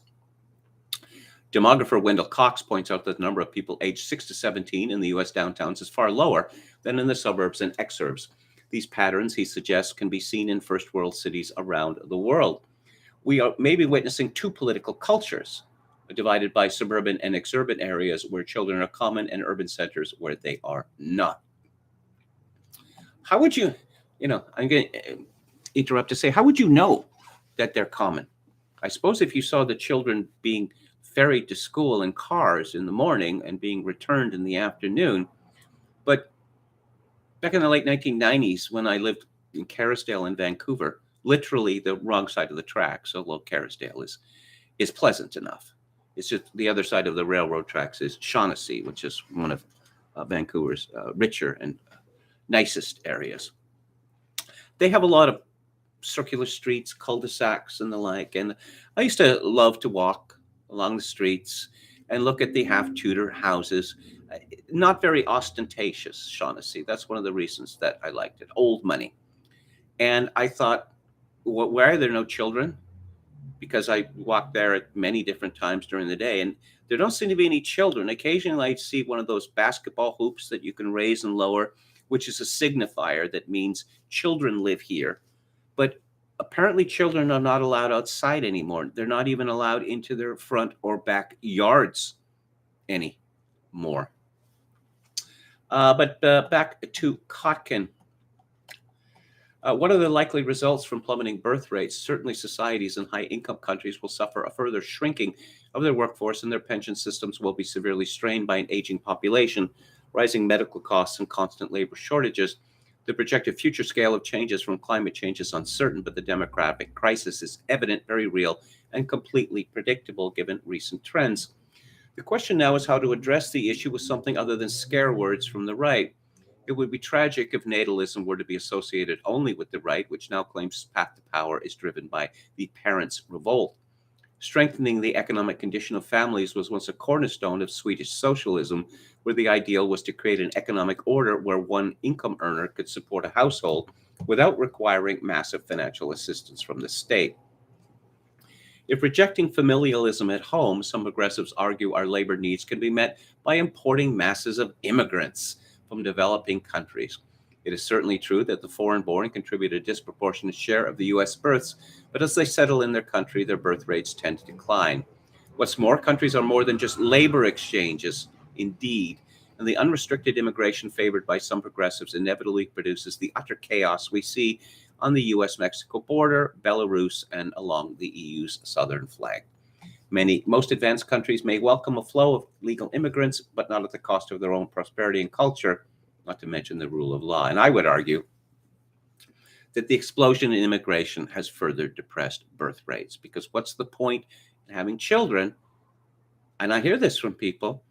Demographer Wendell Cox points out that the number of people aged 6 to 17 in the U.S. downtowns is far lower than in the suburbs and exurbs. These patterns, he suggests, can be seen in first world cities around the world. We are maybe witnessing 2 political cultures, divided by suburban and exurban areas where children are common and urban centers where they are not. How would you, I'm going to interrupt to say, how would you know that they're common? I suppose if you saw the children being ferried to school in cars in the morning and being returned in the afternoon. But back in the late 1990s, when I lived in Kerrisdale in Vancouver, literally the wrong side of the tracks, although Kerrisdale is pleasant enough. It's just the other side of the railroad tracks is Shaughnessy, which is one of Vancouver's richer and nicest areas. They have a lot of circular streets, cul-de-sacs, and the like. And I used to love to walk along the streets and look at the half-Tudor houses. Not very ostentatious, Shaughnessy. That's one of the reasons that I liked it. Old money. And I thought, why are there no children? Because I walked there at many different times during the day, and there don't seem to be any children. Occasionally, I see one of those basketball hoops that you can raise and lower, which is a signifier that means children live here. But apparently children are not allowed outside anymore. They're not even allowed into their front or back yards anymore. But back to Kotkin. What are the likely results from plummeting birth rates? Certainly societies in high-income countries will suffer a further shrinking of their workforce, and their pension systems will be severely strained by an aging population, rising medical costs, and constant labor shortages. The projected future scale of changes from climate change is uncertain, but the demographic crisis is evident, very real, and completely predictable given recent trends. The question now is how to address the issue with something other than scare words from the right. It would be tragic if natalism were to be associated only with the right, which now claims path to power is driven by the parents' revolt. Strengthening the economic condition of families was once a cornerstone of Swedish socialism, where the ideal was to create an economic order where one income earner could support a household without requiring massive financial assistance from the state. If rejecting familialism at home, some progressives argue our labor needs can be met by importing masses of immigrants from developing countries. It is certainly true that the foreign-born contribute a disproportionate share of the U.S. births, but as they settle in their country, their birth rates tend to decline. What's more, countries are more than just labor exchanges, indeed, and the unrestricted immigration favored by some progressives inevitably produces the utter chaos we see on the US-Mexico border, Belarus, and along the EU's southern flank. Most advanced countries may welcome a flow of legal immigrants, but not at the cost of their own prosperity and culture, not to mention the rule of law. And I would argue that the explosion in immigration has further depressed birth rates, because what's the point in having children? And I hear this from people,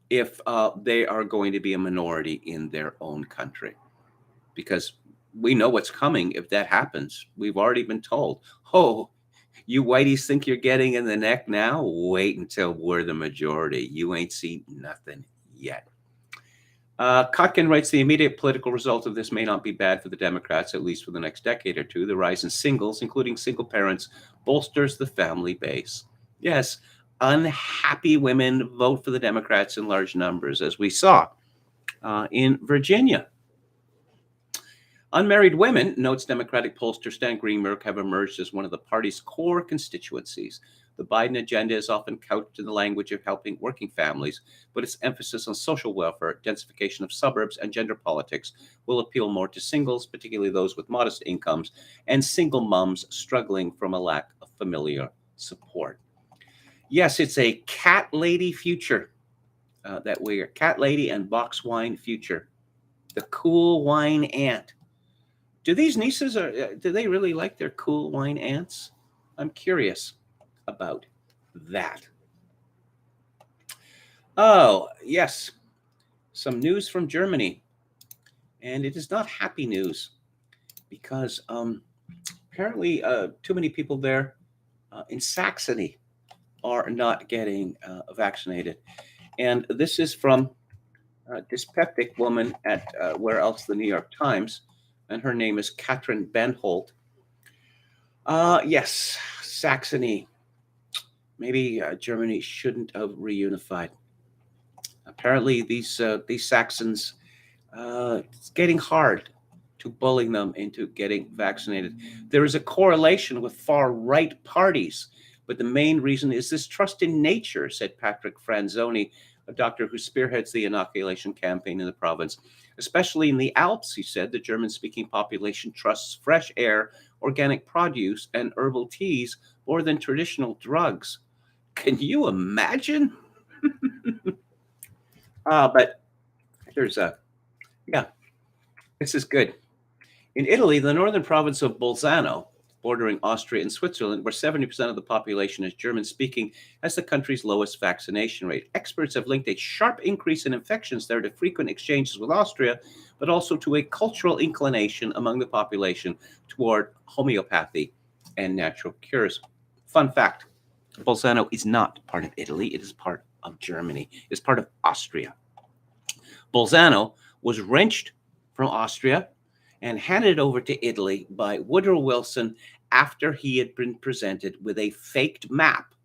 if they are going to be a minority in their own country, because we know what's coming if that happens. We've already been told, oh, you whiteys think you're getting in the neck now? Wait until we're the majority. You ain't seen nothing yet. Kotkin writes, the immediate political result of this may not be bad for the Democrats, at least for the next decade or two. The rise in singles, including single parents, bolsters the family base. Yes, unhappy women vote for the Democrats in large numbers, as we saw in Virginia. Unmarried women, notes Democratic pollster Stan Greenberg, have emerged as one of the party's core constituencies. The Biden agenda is often couched in the language of helping working families, but its emphasis on social welfare, densification of suburbs, and gender politics will appeal more to singles, particularly those with modest incomes, and single moms struggling from a lack of familiar support. Yes, it's a cat lady future that we are. Cat lady and box wine future. The cool wine aunt. Do these nieces, do they really like their cool wine aunts? I'm curious about that. Oh, yes. Some news from Germany. And it is not happy news, because apparently too many people there in Saxony are not getting vaccinated. And this is from a dyspeptic woman at where else, the New York Times, and her name is Katrin Benholt. Yes, Saxony. Maybe Germany shouldn't have reunified. Apparently, these Saxons, it's getting hard to bully them into getting vaccinated. There is a correlation with far-right parties, but the main reason is this trust in nature, said Patrick Franzoni, a doctor who spearheads the inoculation campaign in the province. Especially in the Alps, he said, the German-speaking population trusts fresh air, organic produce, and herbal teas more than traditional drugs. Can you imagine? But there's yeah, this is good. In Italy, the northern province of Bolzano, bordering Austria and Switzerland, where 70% of the population is German-speaking, has the country's lowest vaccination rate. Experts have linked a sharp increase in infections there to frequent exchanges with Austria, but also to a cultural inclination among the population toward homeopathy and natural cures. Fun fact, Bolzano is not part of Italy. It is part of Germany. It's part of Austria. Bolzano was wrenched from Austria and handed over to Italy by Woodrow Wilson after he had been presented with a faked map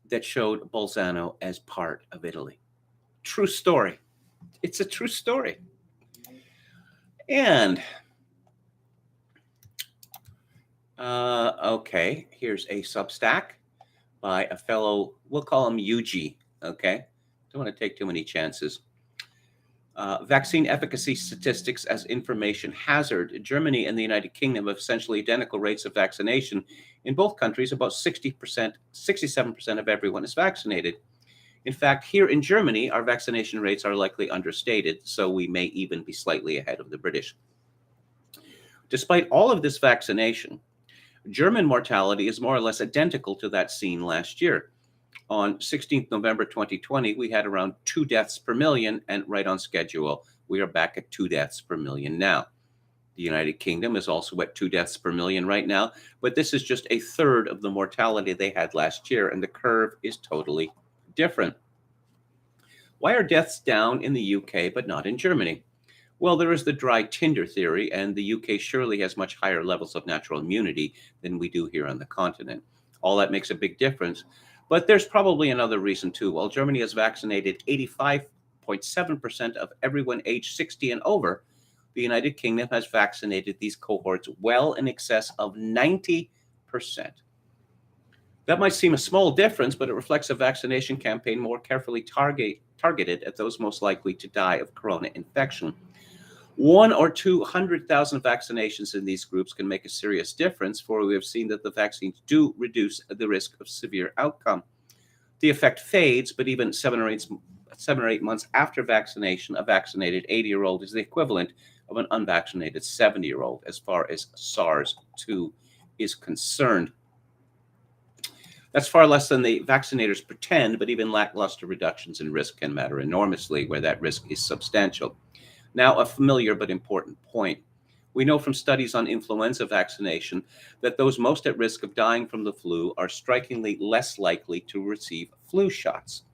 that showed Bolzano as part of Italy. True story. It's a true story. And, okay, here's a Substack by a fellow, we'll call him Yuji, okay? Don't want to take too many chances. Vaccine efficacy statistics as information hazard. Germany and the United Kingdom have essentially identical rates of vaccination. In both countries, about 60%, 67% of everyone is vaccinated. In fact, here in Germany, our vaccination rates are likely understated, so we may even be slightly ahead of the British. Despite all of this vaccination, German mortality is more or less identical to that seen last year. On 16th November 2020, we had around 2 deaths per million, and right on schedule. We are back at 2 deaths per million now. The United Kingdom is also at 2 deaths per million right now, but this is just a third of the mortality they had last year, and the curve is totally different. Why are deaths down in the UK but not in Germany? Well, there is the dry tinder theory, and the UK surely has much higher levels of natural immunity than we do here on the continent. All that makes a big difference. But there's probably another reason too. While Germany has vaccinated 85.7% of everyone aged 60 and over, the United Kingdom has vaccinated these cohorts well in excess of 90%. That might seem a small difference, but it reflects a vaccination campaign more carefully targeted at those most likely to die of corona infection. 1 or 200,000 vaccinations in these groups can make a serious difference, for we have seen that the vaccines do reduce the risk of severe outcome. The effect fades, but even 7 or 8 months after vaccination, a vaccinated 80-year-old is the equivalent of an unvaccinated 70-year-old as far as SARS-2 is concerned. That's far less than the vaccinators pretend, but even lackluster reductions in risk can matter enormously where that risk is substantial. Now, a familiar but important point. We know from studies on influenza vaccination that those most at risk of dying from the flu are strikingly less likely to receive flu shots.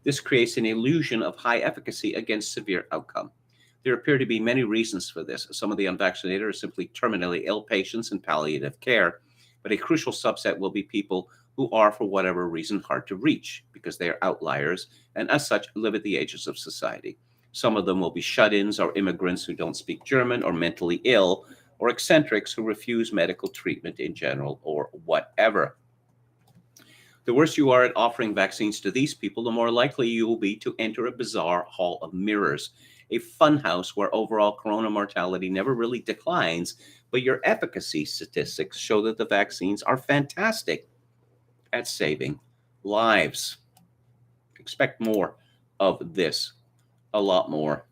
This creates an illusion of high efficacy against severe outcome. There appear to be many reasons for this. Some of the unvaccinated are simply terminally ill patients in palliative care, but a crucial subset will be people who are, for whatever reason, hard to reach because they are outliers and, as such, live at the edges of society. Some of them will be shut-ins or immigrants who don't speak German or mentally ill or eccentrics who refuse medical treatment in general or whatever. The worse you are at offering vaccines to these people, the more likely you will be to enter a bizarre hall of mirrors, a funhouse where overall corona mortality never really declines, but your efficacy statistics show that the vaccines are fantastic at saving lives. Expect more of this. A lot more.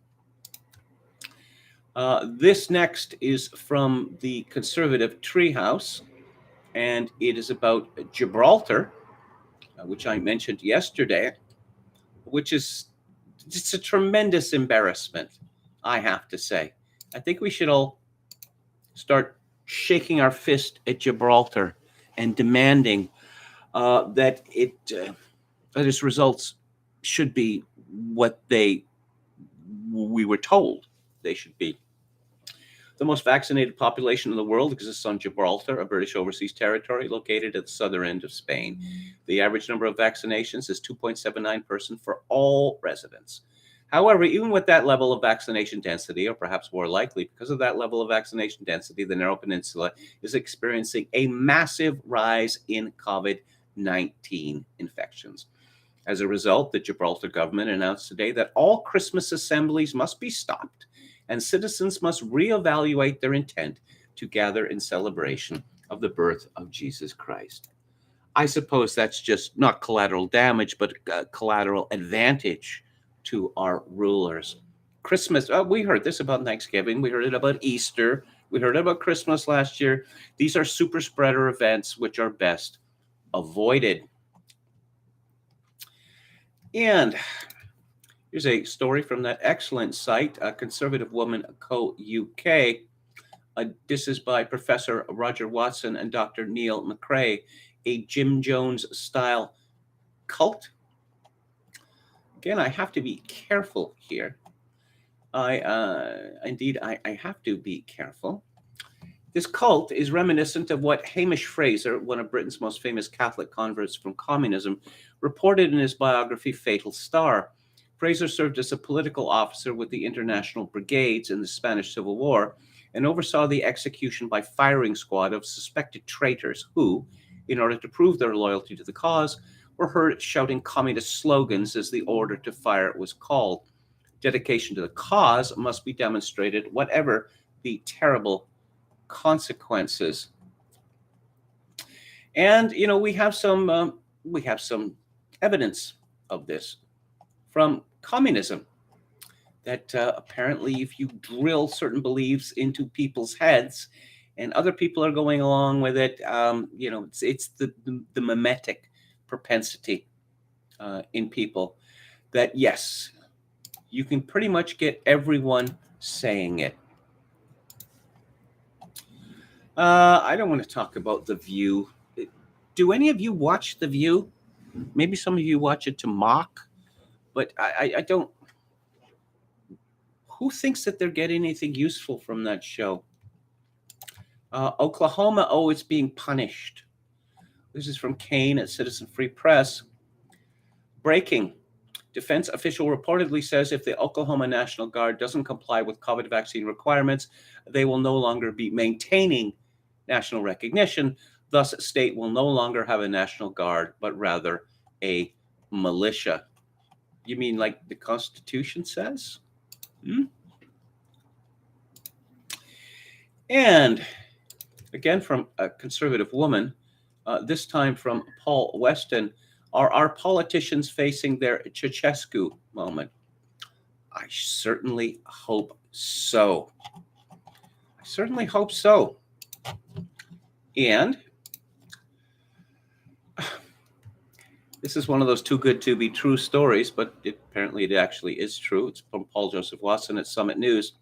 This next is from the conservative treehouse, and it is about Gibraltar, which I mentioned yesterday, which is just a tremendous embarrassment, I have to say. I think we should all start shaking our fist at Gibraltar and demanding that its results should be what we were told they should be. The most vaccinated population in the world exists on Gibraltar, a British overseas territory located at the southern end of Spain. The average number of vaccinations is 2.79 persons for all residents. However, even with that level of vaccination density, or perhaps more likely because of that level of vaccination density, the Narrow Peninsula is experiencing a massive rise in COVID-19 infections. As a result, the Gibraltar government announced today that all Christmas assemblies must be stopped and citizens must reevaluate their intent to gather in celebration of the birth of Jesus Christ. I suppose that's just not collateral damage, but collateral advantage to our rulers. Christmas, we heard this about Thanksgiving. We heard it about Easter. We heard it about Christmas last year. These are super spreader events which are best avoided. And here's a story from that excellent site, Conservative Woman Co. UK. This is by Professor Roger Watson and Dr. Neil McRae, a Jim Jones style cult. Again, I have to be careful here. I have to be careful. This cult is reminiscent of what Hamish Fraser, one of Britain's most famous Catholic converts from communism, reported in his biography Fatal Star. Fraser served as a political officer with the International Brigades in the Spanish Civil War and oversaw the execution by firing squad of suspected traitors who, in order to prove their loyalty to the cause, were heard shouting communist slogans as the order to fire was called. Dedication to the cause must be demonstrated, whatever the terrible consequences. And we have some evidence of this from communism. that apparently if you drill certain beliefs into people's heads and other people are going along with it, it's the mimetic propensity in people that, yes, you can pretty much get everyone saying it. I don't want to talk about The View. Do any of you watch The View? Maybe some of you watch it to mock, but I don't. Who thinks that they're getting anything useful from that show? Oklahoma, it's being punished. This is from Kane at Citizen Free Press. Breaking. Defense official reportedly says if the Oklahoma National Guard doesn't comply with COVID vaccine requirements, they will no longer be maintaining national recognition. Thus, state will no longer have a National Guard, but rather a militia. You mean like the Constitution says? And again, from a conservative woman, this time from Paul Weston, are our politicians facing their Ceausescu moment? I certainly hope so. And this is one of those too good to be true stories, but apparently it actually is true. It's from Paul Joseph Watson at Summit News.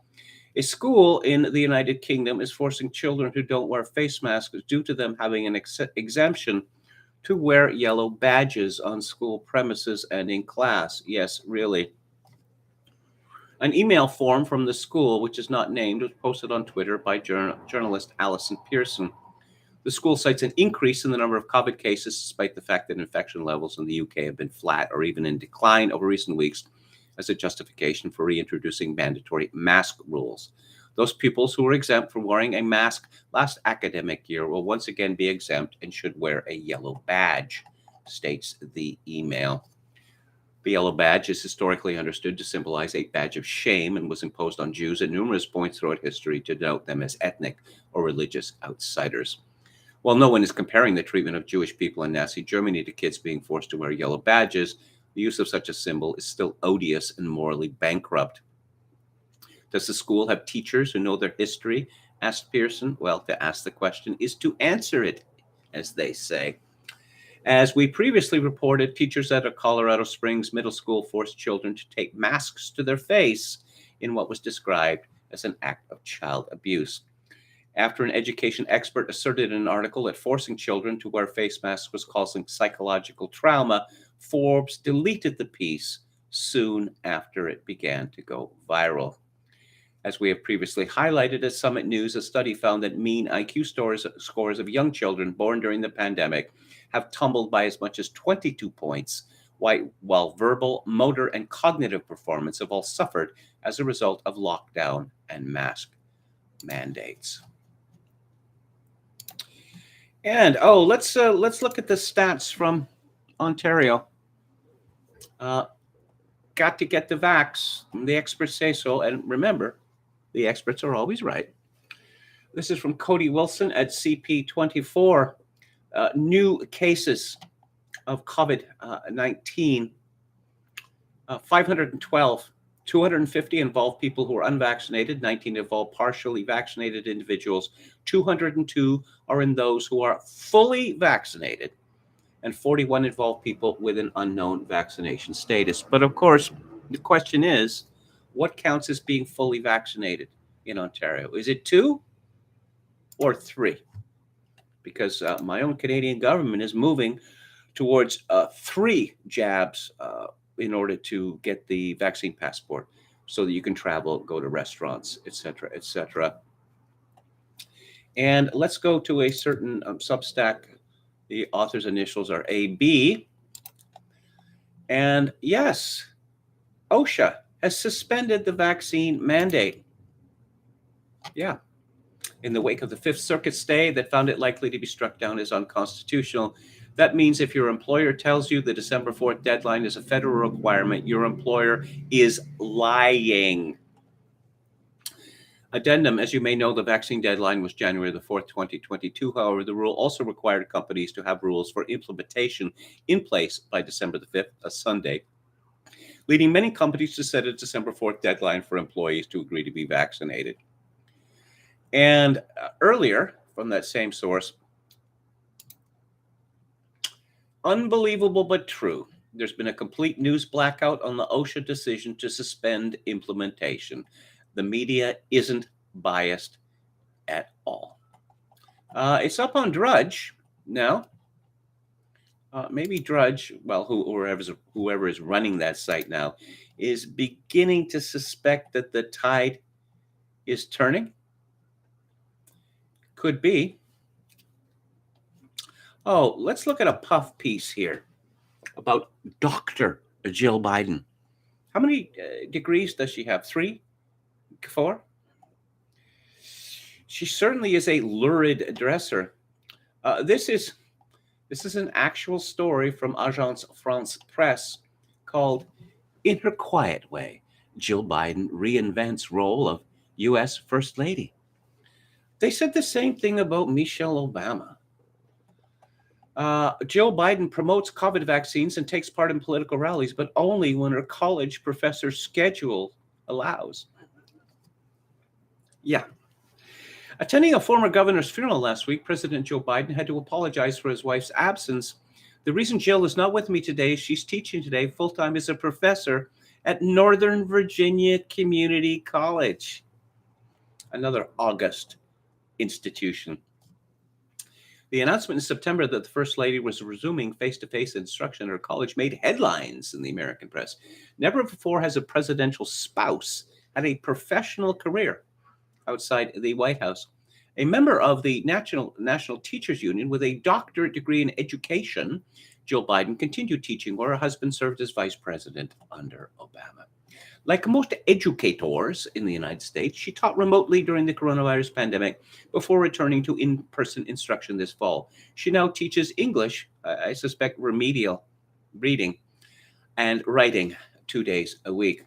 A school in the United Kingdom is forcing children who don't wear face masks due to them having an exemption to wear yellow badges on school premises and in class. Yes, really. An email form from the school, which is not named, was posted on Twitter by journalist Alison Pearson. The school cites an increase in the number of COVID cases, despite the fact that infection levels in the UK have been flat or even in decline over recent weeks, as a justification for reintroducing mandatory mask rules. Those pupils who were exempt from wearing a mask last academic year will once again be exempt and should wear a yellow badge, states the email. The yellow badge is historically understood to symbolize a badge of shame and was imposed on Jews at numerous points throughout history to denote them as ethnic or religious outsiders. While no one is comparing the treatment of Jewish people in Nazi Germany to kids being forced to wear yellow badges, the use of such a symbol is still odious and morally bankrupt. Does the school have teachers who know their history? Asked Pearson. Well, to ask the question is to answer it, as they say. As we previously reported, teachers at a Colorado Springs middle school forced children to tape masks to their face in what was described as an act of child abuse. After an education expert asserted in an article that forcing children to wear face masks was causing psychological trauma, Forbes deleted the piece soon after it began to go viral. As we have previously highlighted at Summit News, a study found that mean IQ scores of young children born during the pandemic have tumbled by as much as 22 points, while verbal, motor, and cognitive performance have all suffered as a result of lockdown and mask mandates. And let's look at the stats from Ontario. Got to get the vax. The experts say so, and remember, the experts are always right. This is from Cody Wilson at CP24. New cases of COVID-19, 512. 250 involve people who are unvaccinated, 19 involve partially vaccinated individuals, 202 are in those who are fully vaccinated, and 41 involve people with an unknown vaccination status. But of course, the question is, what counts as being fully vaccinated in Ontario? Is it 2 or 3? Because my own Canadian government is moving towards 3 jabs in order to get the vaccine passport so that you can travel, go to restaurants, etc., etc. And let's go to a certain Substack. The author's initials are AB. And yes, OSHA has suspended the vaccine mandate. Yeah. In the wake of the Fifth Circuit stay that found it likely to be struck down as unconstitutional. That means if your employer tells you the December 4th deadline is a federal requirement, your employer is lying. Addendum, as you may know, the vaccine deadline was January the 4th, 2022. However, the rule also required companies to have rules for implementation in place by December the 5th, a Sunday. leading many companies to set a December 4th deadline for employees to agree to be vaccinated. And earlier, from that same source, unbelievable but true, there's been a complete news blackout on the OSHA decision to suspend implementation. The media isn't biased at all. It's up on Drudge now. Maybe Drudge, well, whoever is running that site now, is beginning to suspect that the tide is turning. Could be. Oh, let's look at a puff piece here about Dr. Jill Biden. How many degrees does she have? 3? 4? She certainly is a lurid dresser. This is an actual story from Agence France Presse called "In Her Quiet Way, Jill Biden Reinvents Role of U.S. First Lady." They said the same thing about Michelle Obama. Jill Biden promotes COVID vaccines and takes part in political rallies, but only when her college professor's schedule allows. Yeah. Attending a former governor's funeral last week, President Joe Biden had to apologize for his wife's absence. "The reason Jill is not with me today is she's teaching today full-time as a professor at Northern Virginia Community College." Another august institution. The announcement in September that the First Lady was resuming face-to-face instruction at her college made headlines in the American press. Never before has a presidential spouse had a professional career outside the White House. A member of the National Teachers Union with a doctorate degree in education, Jill Biden continued teaching where her husband served as vice president under Obama. Like most educators in the United States, she taught remotely during the coronavirus pandemic before returning to in-person instruction this fall. She now teaches English, I suspect remedial reading and writing 2 days a week.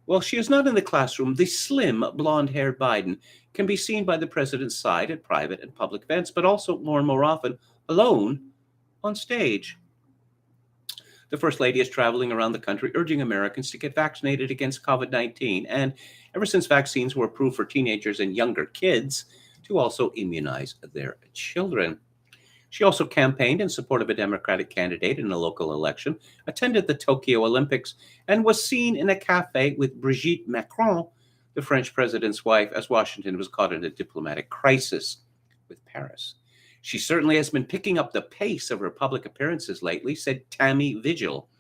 While she is not in the classroom, the slim, blonde-haired Biden can be seen by the president's side at private and public events, but also more and more often alone on stage. The First Lady is traveling around the country urging Americans to get vaccinated against COVID-19, and ever since vaccines were approved for teenagers and younger kids, to also immunize their children. She also campaigned in support of a Democratic candidate in a local election, attended the Tokyo Olympics, and was seen in a cafe with Brigitte Macron, the French president's wife, as Washington was caught in a diplomatic crisis with Paris. "She certainly has been picking up the pace of her public appearances lately," said Tammy Vigil.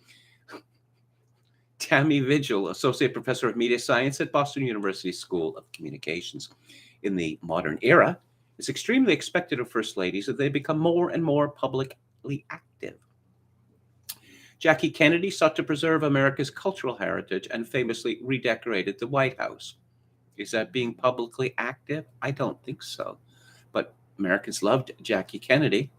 Tammy Vigil, associate professor of media science at Boston University School of Communications. "In the modern era, it's extremely expected of first ladies that they become more and more publicly active." Jackie Kennedy sought to preserve America's cultural heritage and famously redecorated the White House. Is that being publicly active? I don't think so. But Americans loved Jackie Kennedy.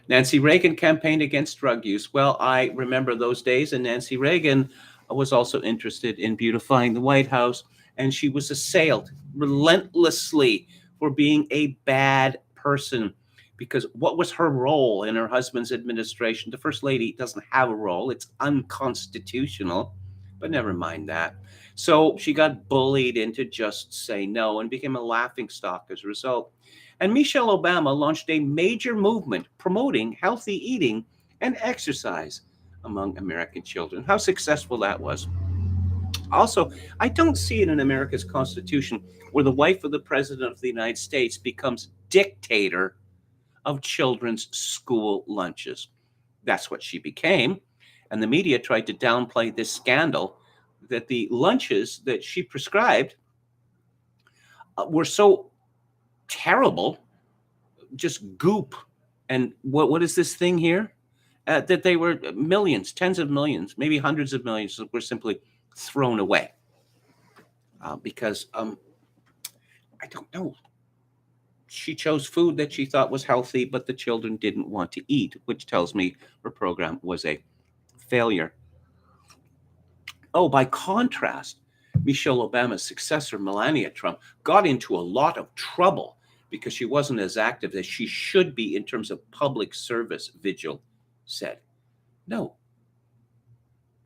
Nancy Reagan campaigned against drug use. Well, I remember those days, and Nancy Reagan was also interested in beautifying the White House, and she was assailed relentlessly for being a bad person, because what was her role in her husband's administration? The First Lady doesn't have a role. It's unconstitutional, but never mind that. So she got bullied into just say no and became a laughingstock as a result. And Michelle Obama launched a major movement promoting healthy eating and exercise among American children. How successful that was. Also, I don't see it in America's Constitution where the wife of the President of the United States becomes dictator of children's school lunches. That's what she became. And the media tried to downplay this scandal that the lunches that she prescribed were so terrible, just goop. And what is this thing here? That they were millions, tens of millions, maybe hundreds of millions that were simply thrown away because I don't know. She chose food that she thought was healthy, but the children didn't want to eat, which tells me her program was a failure. Oh, by contrast, Michelle Obama's successor, Melania Trump, got into a lot of trouble because she wasn't as active as she should be in terms of public service, Vigil said. No.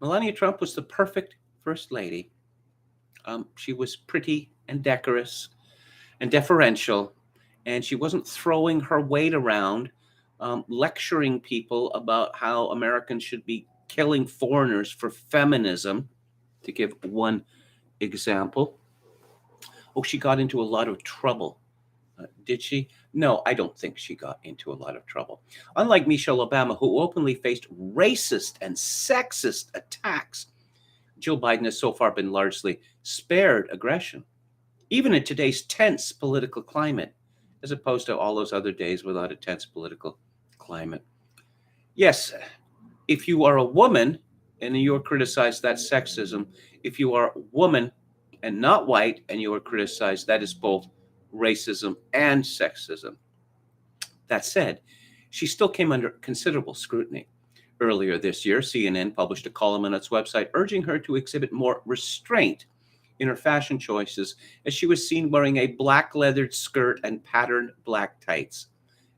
Melania Trump was the perfect first lady. She was pretty and decorous and deferential, and she wasn't throwing her weight around, lecturing people about how Americans should be killing foreigners for feminism, to give one example. Oh, she got into a lot of trouble. Did she? No, I don't think she got into a lot of trouble. Unlike Michelle Obama, who openly faced racist and sexist attacks, Jill Biden has so far been largely spared aggression, even in today's tense political climate, as opposed to all those other days without a tense political climate. Yes, if you are a woman and you are criticized, that's sexism. If you are a woman and not white and you are criticized, that is both racism and sexism. That said, she still came under considerable scrutiny. Earlier this year, CNN published a column on its website urging her to exhibit more restraint in her fashion choices as she was seen wearing a black leathered skirt and patterned black tights.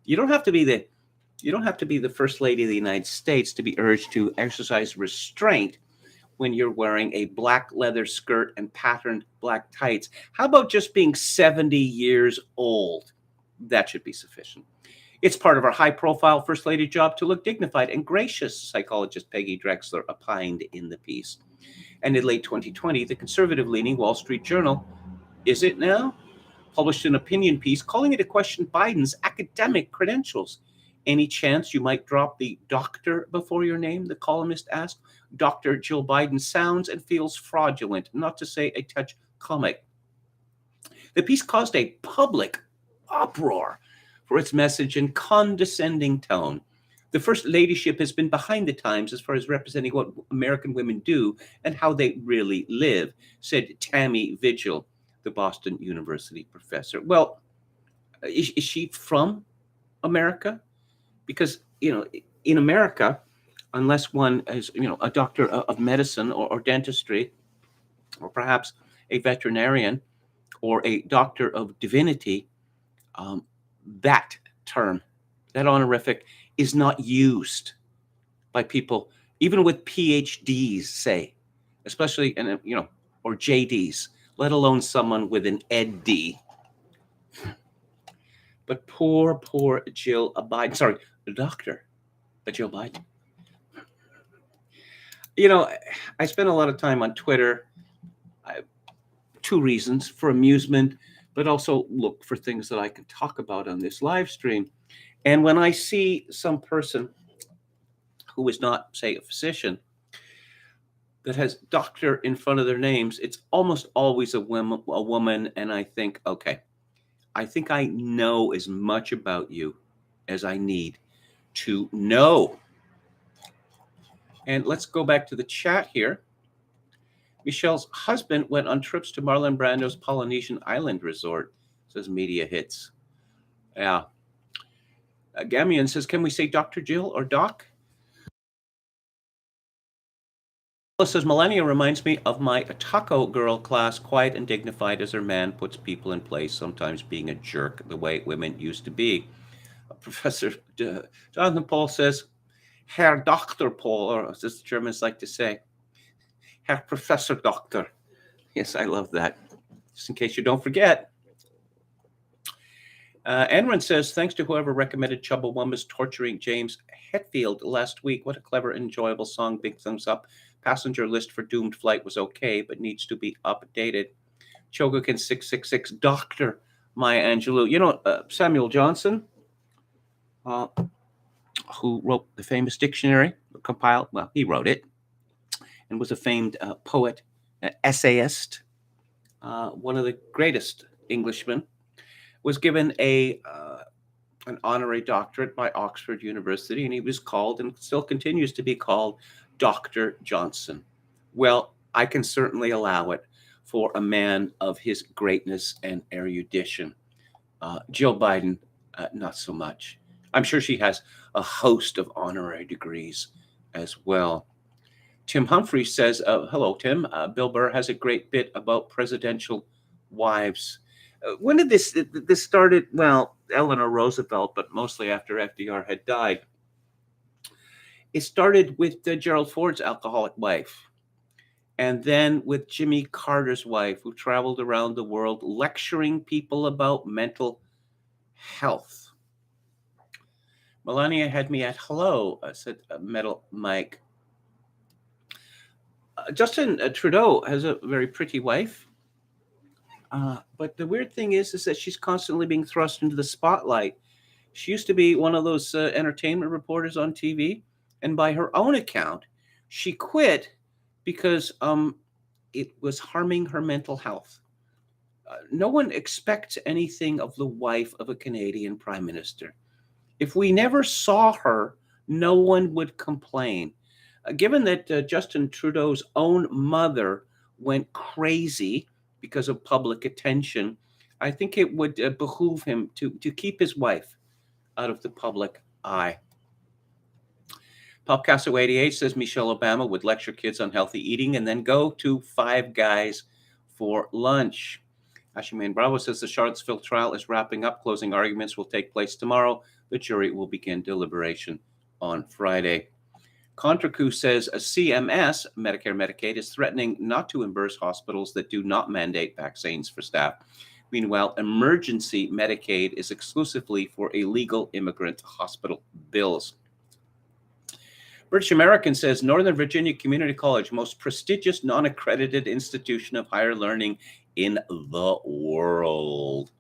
You don't have to be the first lady of the United States to be urged to exercise restraint when you're wearing a black leather skirt and patterned black tights. How about just being 70 years old? That should be sufficient. It's part of our high-profile First Lady job to look dignified and gracious, psychologist Peggy Drexler opined in the piece. And in late 2020, the conservative-leaning Wall Street Journal, is it now, published an opinion piece calling into question Biden's academic credentials. Any chance you might drop the doctor before your name, the columnist asked. Dr. Jill Biden sounds and feels fraudulent, not to say a touch comic. The piece caused a public uproar for its message and condescending tone. The first ladyship has been behind the times as far as representing what American women do and how they really live, said Tammy Vigil, the Boston University professor. Well, is she from America? Because, in America, unless one is, a doctor of medicine or dentistry, or perhaps a veterinarian or a doctor of divinity, that term, that honorific, is not used by people, even with PhDs, say, especially, or JDs, let alone someone with an ED. But poor Jill Biden, sorry, Dr. Jill Biden. I spend a lot of time on Twitter. Two reasons: for amusement, but also look for things that I can talk about on this live stream. And when I see some person who is not, say, a physician, that has doctor in front of their names, it's almost always a woman. And I think, okay, I think I know as much about you as I need to know. And let's go back to the chat here. Michelle's husband went on trips to Marlon Brando's Polynesian island resort, says Media Hits. Yeah. Gamian says, can we say Dr. Jill or Doc? Says, Melania reminds me of my taco girl class, quiet and dignified as her man puts people in place, sometimes being a jerk the way women used to be. Professor Jonathan Paul says, Herr Dr. Paul, or as the Germans like to say, Herr Professor Doctor. Yes, I love that. Just in case you don't forget. Enron says, thanks to whoever recommended Chumbawamba's torturing James Hetfield last week. What a clever, enjoyable song. Big thumbs up. Passenger list for doomed flight was okay, but needs to be updated. Chogokin 666, Dr. Maya Angelou. Samuel Johnson, who wrote the famous dictionary, he wrote it, and was a famed poet, essayist, one of the greatest Englishmen, was given an honorary doctorate by Oxford University, and he was called, and still continues to be called, Dr. Johnson. Well, I can certainly allow it for a man of his greatness and erudition. Jill Biden, not so much. I'm sure she has a host of honorary degrees as well. Tim Humphrey says, hello, Tim. Bill Burr has a great bit about presidential wives. When did this started? Well, Eleanor Roosevelt, but mostly after FDR had died. It started with Gerald Ford's alcoholic wife, and then with Jimmy Carter's wife, who traveled around the world lecturing people about mental health. Melania had me at hello, said Metal Mike. Justin Trudeau has a very pretty wife. But the weird thing is that she's constantly being thrust into the spotlight. She used to be one of those entertainment reporters on TV, and by her own account, she quit because it was harming her mental health. No one expects anything of the wife of a Canadian prime minister. If we never saw her, no one would complain. Given that Justin Trudeau's own mother went crazy because of public attention, I think it would behoove him to keep his wife out of the public eye. Popcasso88 says Michelle Obama would lecture kids on healthy eating and then go to Five Guys for lunch. Ashiman Bravo says the Charlottesville trial is wrapping up. Closing arguments will take place tomorrow. The jury will begin deliberation on Friday. Contracu says a CMS, Medicare Medicaid, is threatening not to reimburse hospitals that do not mandate vaccines for staff. Meanwhile, emergency Medicaid is exclusively for illegal immigrant hospital bills. British American says Northern Virginia Community College, most prestigious non-accredited institution of higher learning in the world.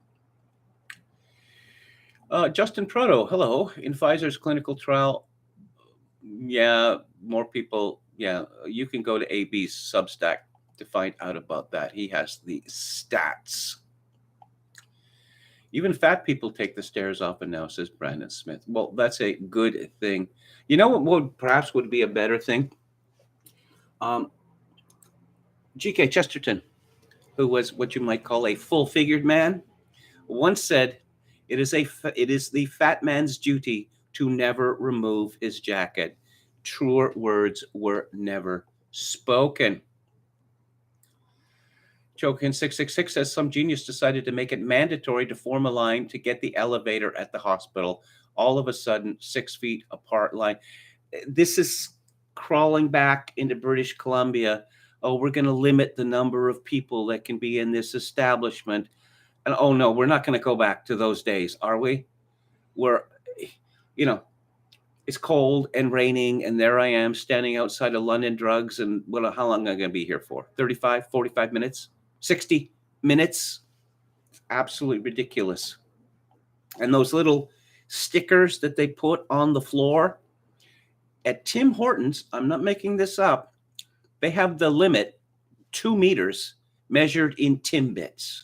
Justin Trudeau, hello. In Pfizer's clinical trial, yeah, more people, yeah, you can go to AB's Substack to find out about that. He has the stats. Even fat people take the stairs often now, says Brandon Smith. Well, that's a good thing. You know what perhaps would be a better thing? G.K. Chesterton, who was what you might call a full-figured man, once said, it is the fat man's duty to never remove his jacket. Truer words were never spoken. Chokin666 says some genius decided to make it mandatory to form a line to get the elevator at the hospital. All of a sudden, 6 feet apart line. This is crawling back into British Columbia. Oh, we're going to limit the number of people that can be in this establishment. And oh no, we're not going to go back to those days, are we? It's cold and raining, and there I am standing outside of London Drugs, and how long am I going to be here for? 35, 45 minutes? 60 minutes? Absolutely ridiculous. And those little stickers that they put on the floor at Tim Hortons, I'm not making this up, they have the limit 2 meters measured in Timbits.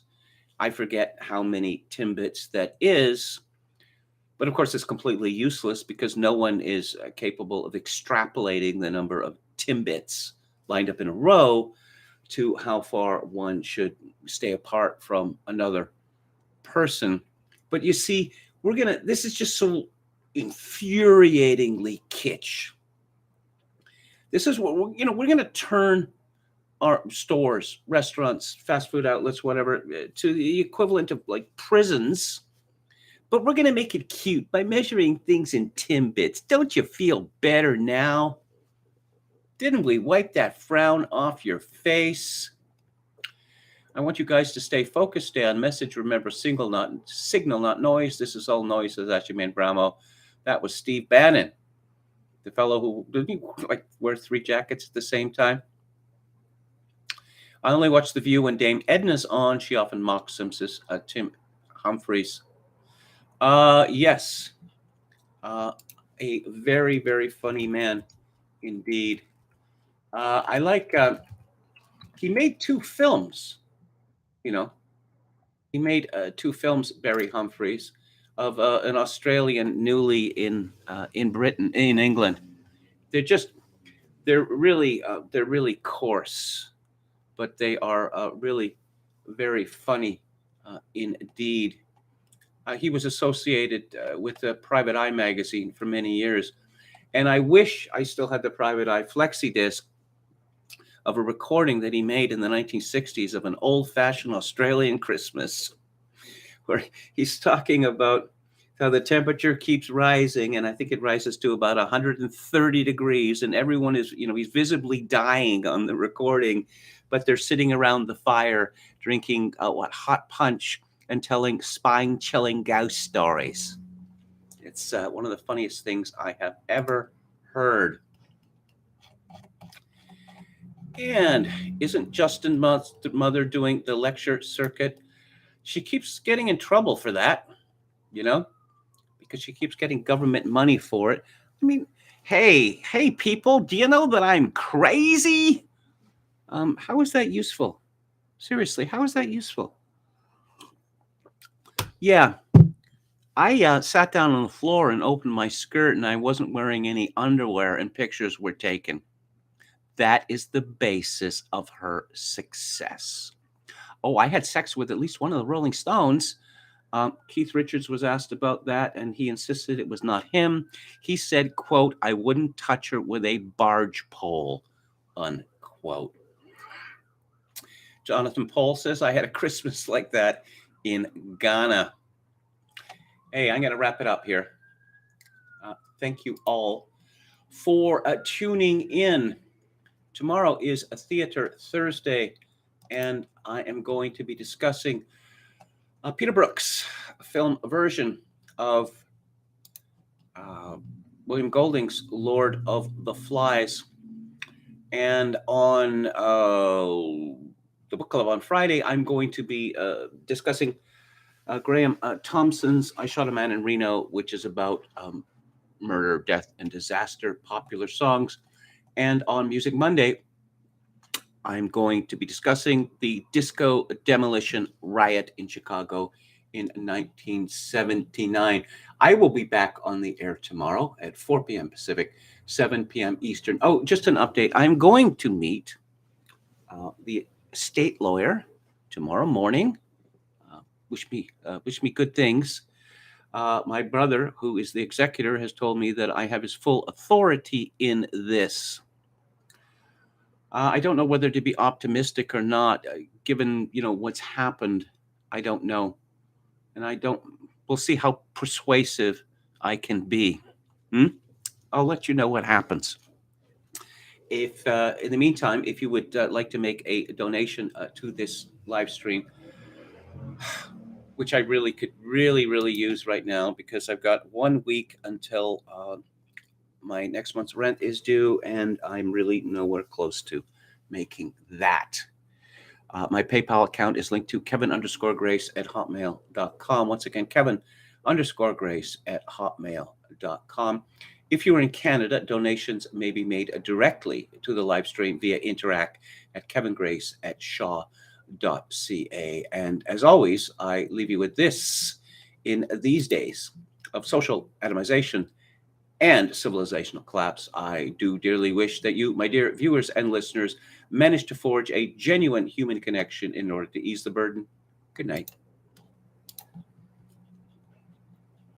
I forget how many Timbits that is, but of course it's completely useless because no one is capable of extrapolating the number of Timbits lined up in a row to how far one should stay apart from another person. But you see, this is just so infuriatingly kitsch. This is what we're going to turn our stores, restaurants, fast food outlets, whatever, to the equivalent of like prisons. But we're going to make it cute by measuring things in Timbits. Don't you feel better now? Didn't we wipe that frown off your face? I want you guys to stay focused, stay on message. Remember, signal, not noise. This is all noise, says Ashiman Bramo. That was Steve Bannon, the fellow who didn't he wear 3 jackets at the same time. I only watch The View when Dame Edna's on. She often mocks him, says Tim Humphreys. Yes. A very, very funny man indeed. I like, he made 2 films, He made 2 films, Barry Humphreys, of an Australian newly in Britain, in England. They're really coarse, but they are really very funny indeed. He was associated with the Private Eye magazine for many years, and I wish I still had the Private Eye flexi disc of a recording that he made in the 1960s of an old-fashioned Australian Christmas, where he's talking about how the temperature keeps rising, and I think it rises to about 130 degrees, and everyone is, he's visibly dying on the recording, but they're sitting around the fire drinking hot punch and telling spine-chilling ghost stories. It's one of the funniest things I have ever heard. And isn't Justin Mother doing the lecture circuit? She keeps getting in trouble for that, because she keeps getting government money for it. I mean, hey, people, do you know that I'm crazy? How is that useful? Seriously, how is that useful? Yeah, I sat down on the floor and opened my skirt, and I wasn't wearing any underwear, and pictures were taken. That is the basis of her success. Oh, I had sex with at least one of the Rolling Stones. Keith Richards was asked about that, and he insisted it was not him. He said, quote, "I wouldn't touch her with a barge pole," unquote. Jonathan Paul says, "I had a Christmas like that in Ghana." Hey, I'm going to wrap it up here. Thank you all for tuning in. Tomorrow is a Theater Thursday, and I am going to be discussing Peter Brook's film version of William Golding's Lord of the Flies. And on the book club on Friday, I'm going to be discussing Graham Thompson's I Shot a Man in Reno, which is about murder, death, and disaster, popular songs. And on Music Monday, I'm going to be discussing the disco demolition riot in Chicago in 1979. I will be back on the air tomorrow at 4 p.m. Pacific, 7 p.m. Eastern. Oh, just an update. I'm going to meet the state lawyer tomorrow morning. Wish me good things. My brother, who is the executor, has told me that I have his full authority in this. I don't know whether to be optimistic or not, given what's happened. I don't know, and we'll see how persuasive I can be. I'll let you know what happens. If in the meantime, if you would like to make a donation to this live stream, which I really could really use right now, because I've got 1 week until my next month's rent is due, and I'm really nowhere close to making that. My PayPal account is linked to Kevin_Grace@hotmail.com. Once again, Kevin_Grace@hotmail.com. If you're in Canada, donations may be made directly to the live stream via Interact at kevingrace@shaw.ca. And as always, I leave you with this: in these days of social atomization and civilizational collapse, I do dearly wish that you, my dear viewers and listeners, manage to forge a genuine human connection in order to ease the burden. Good night.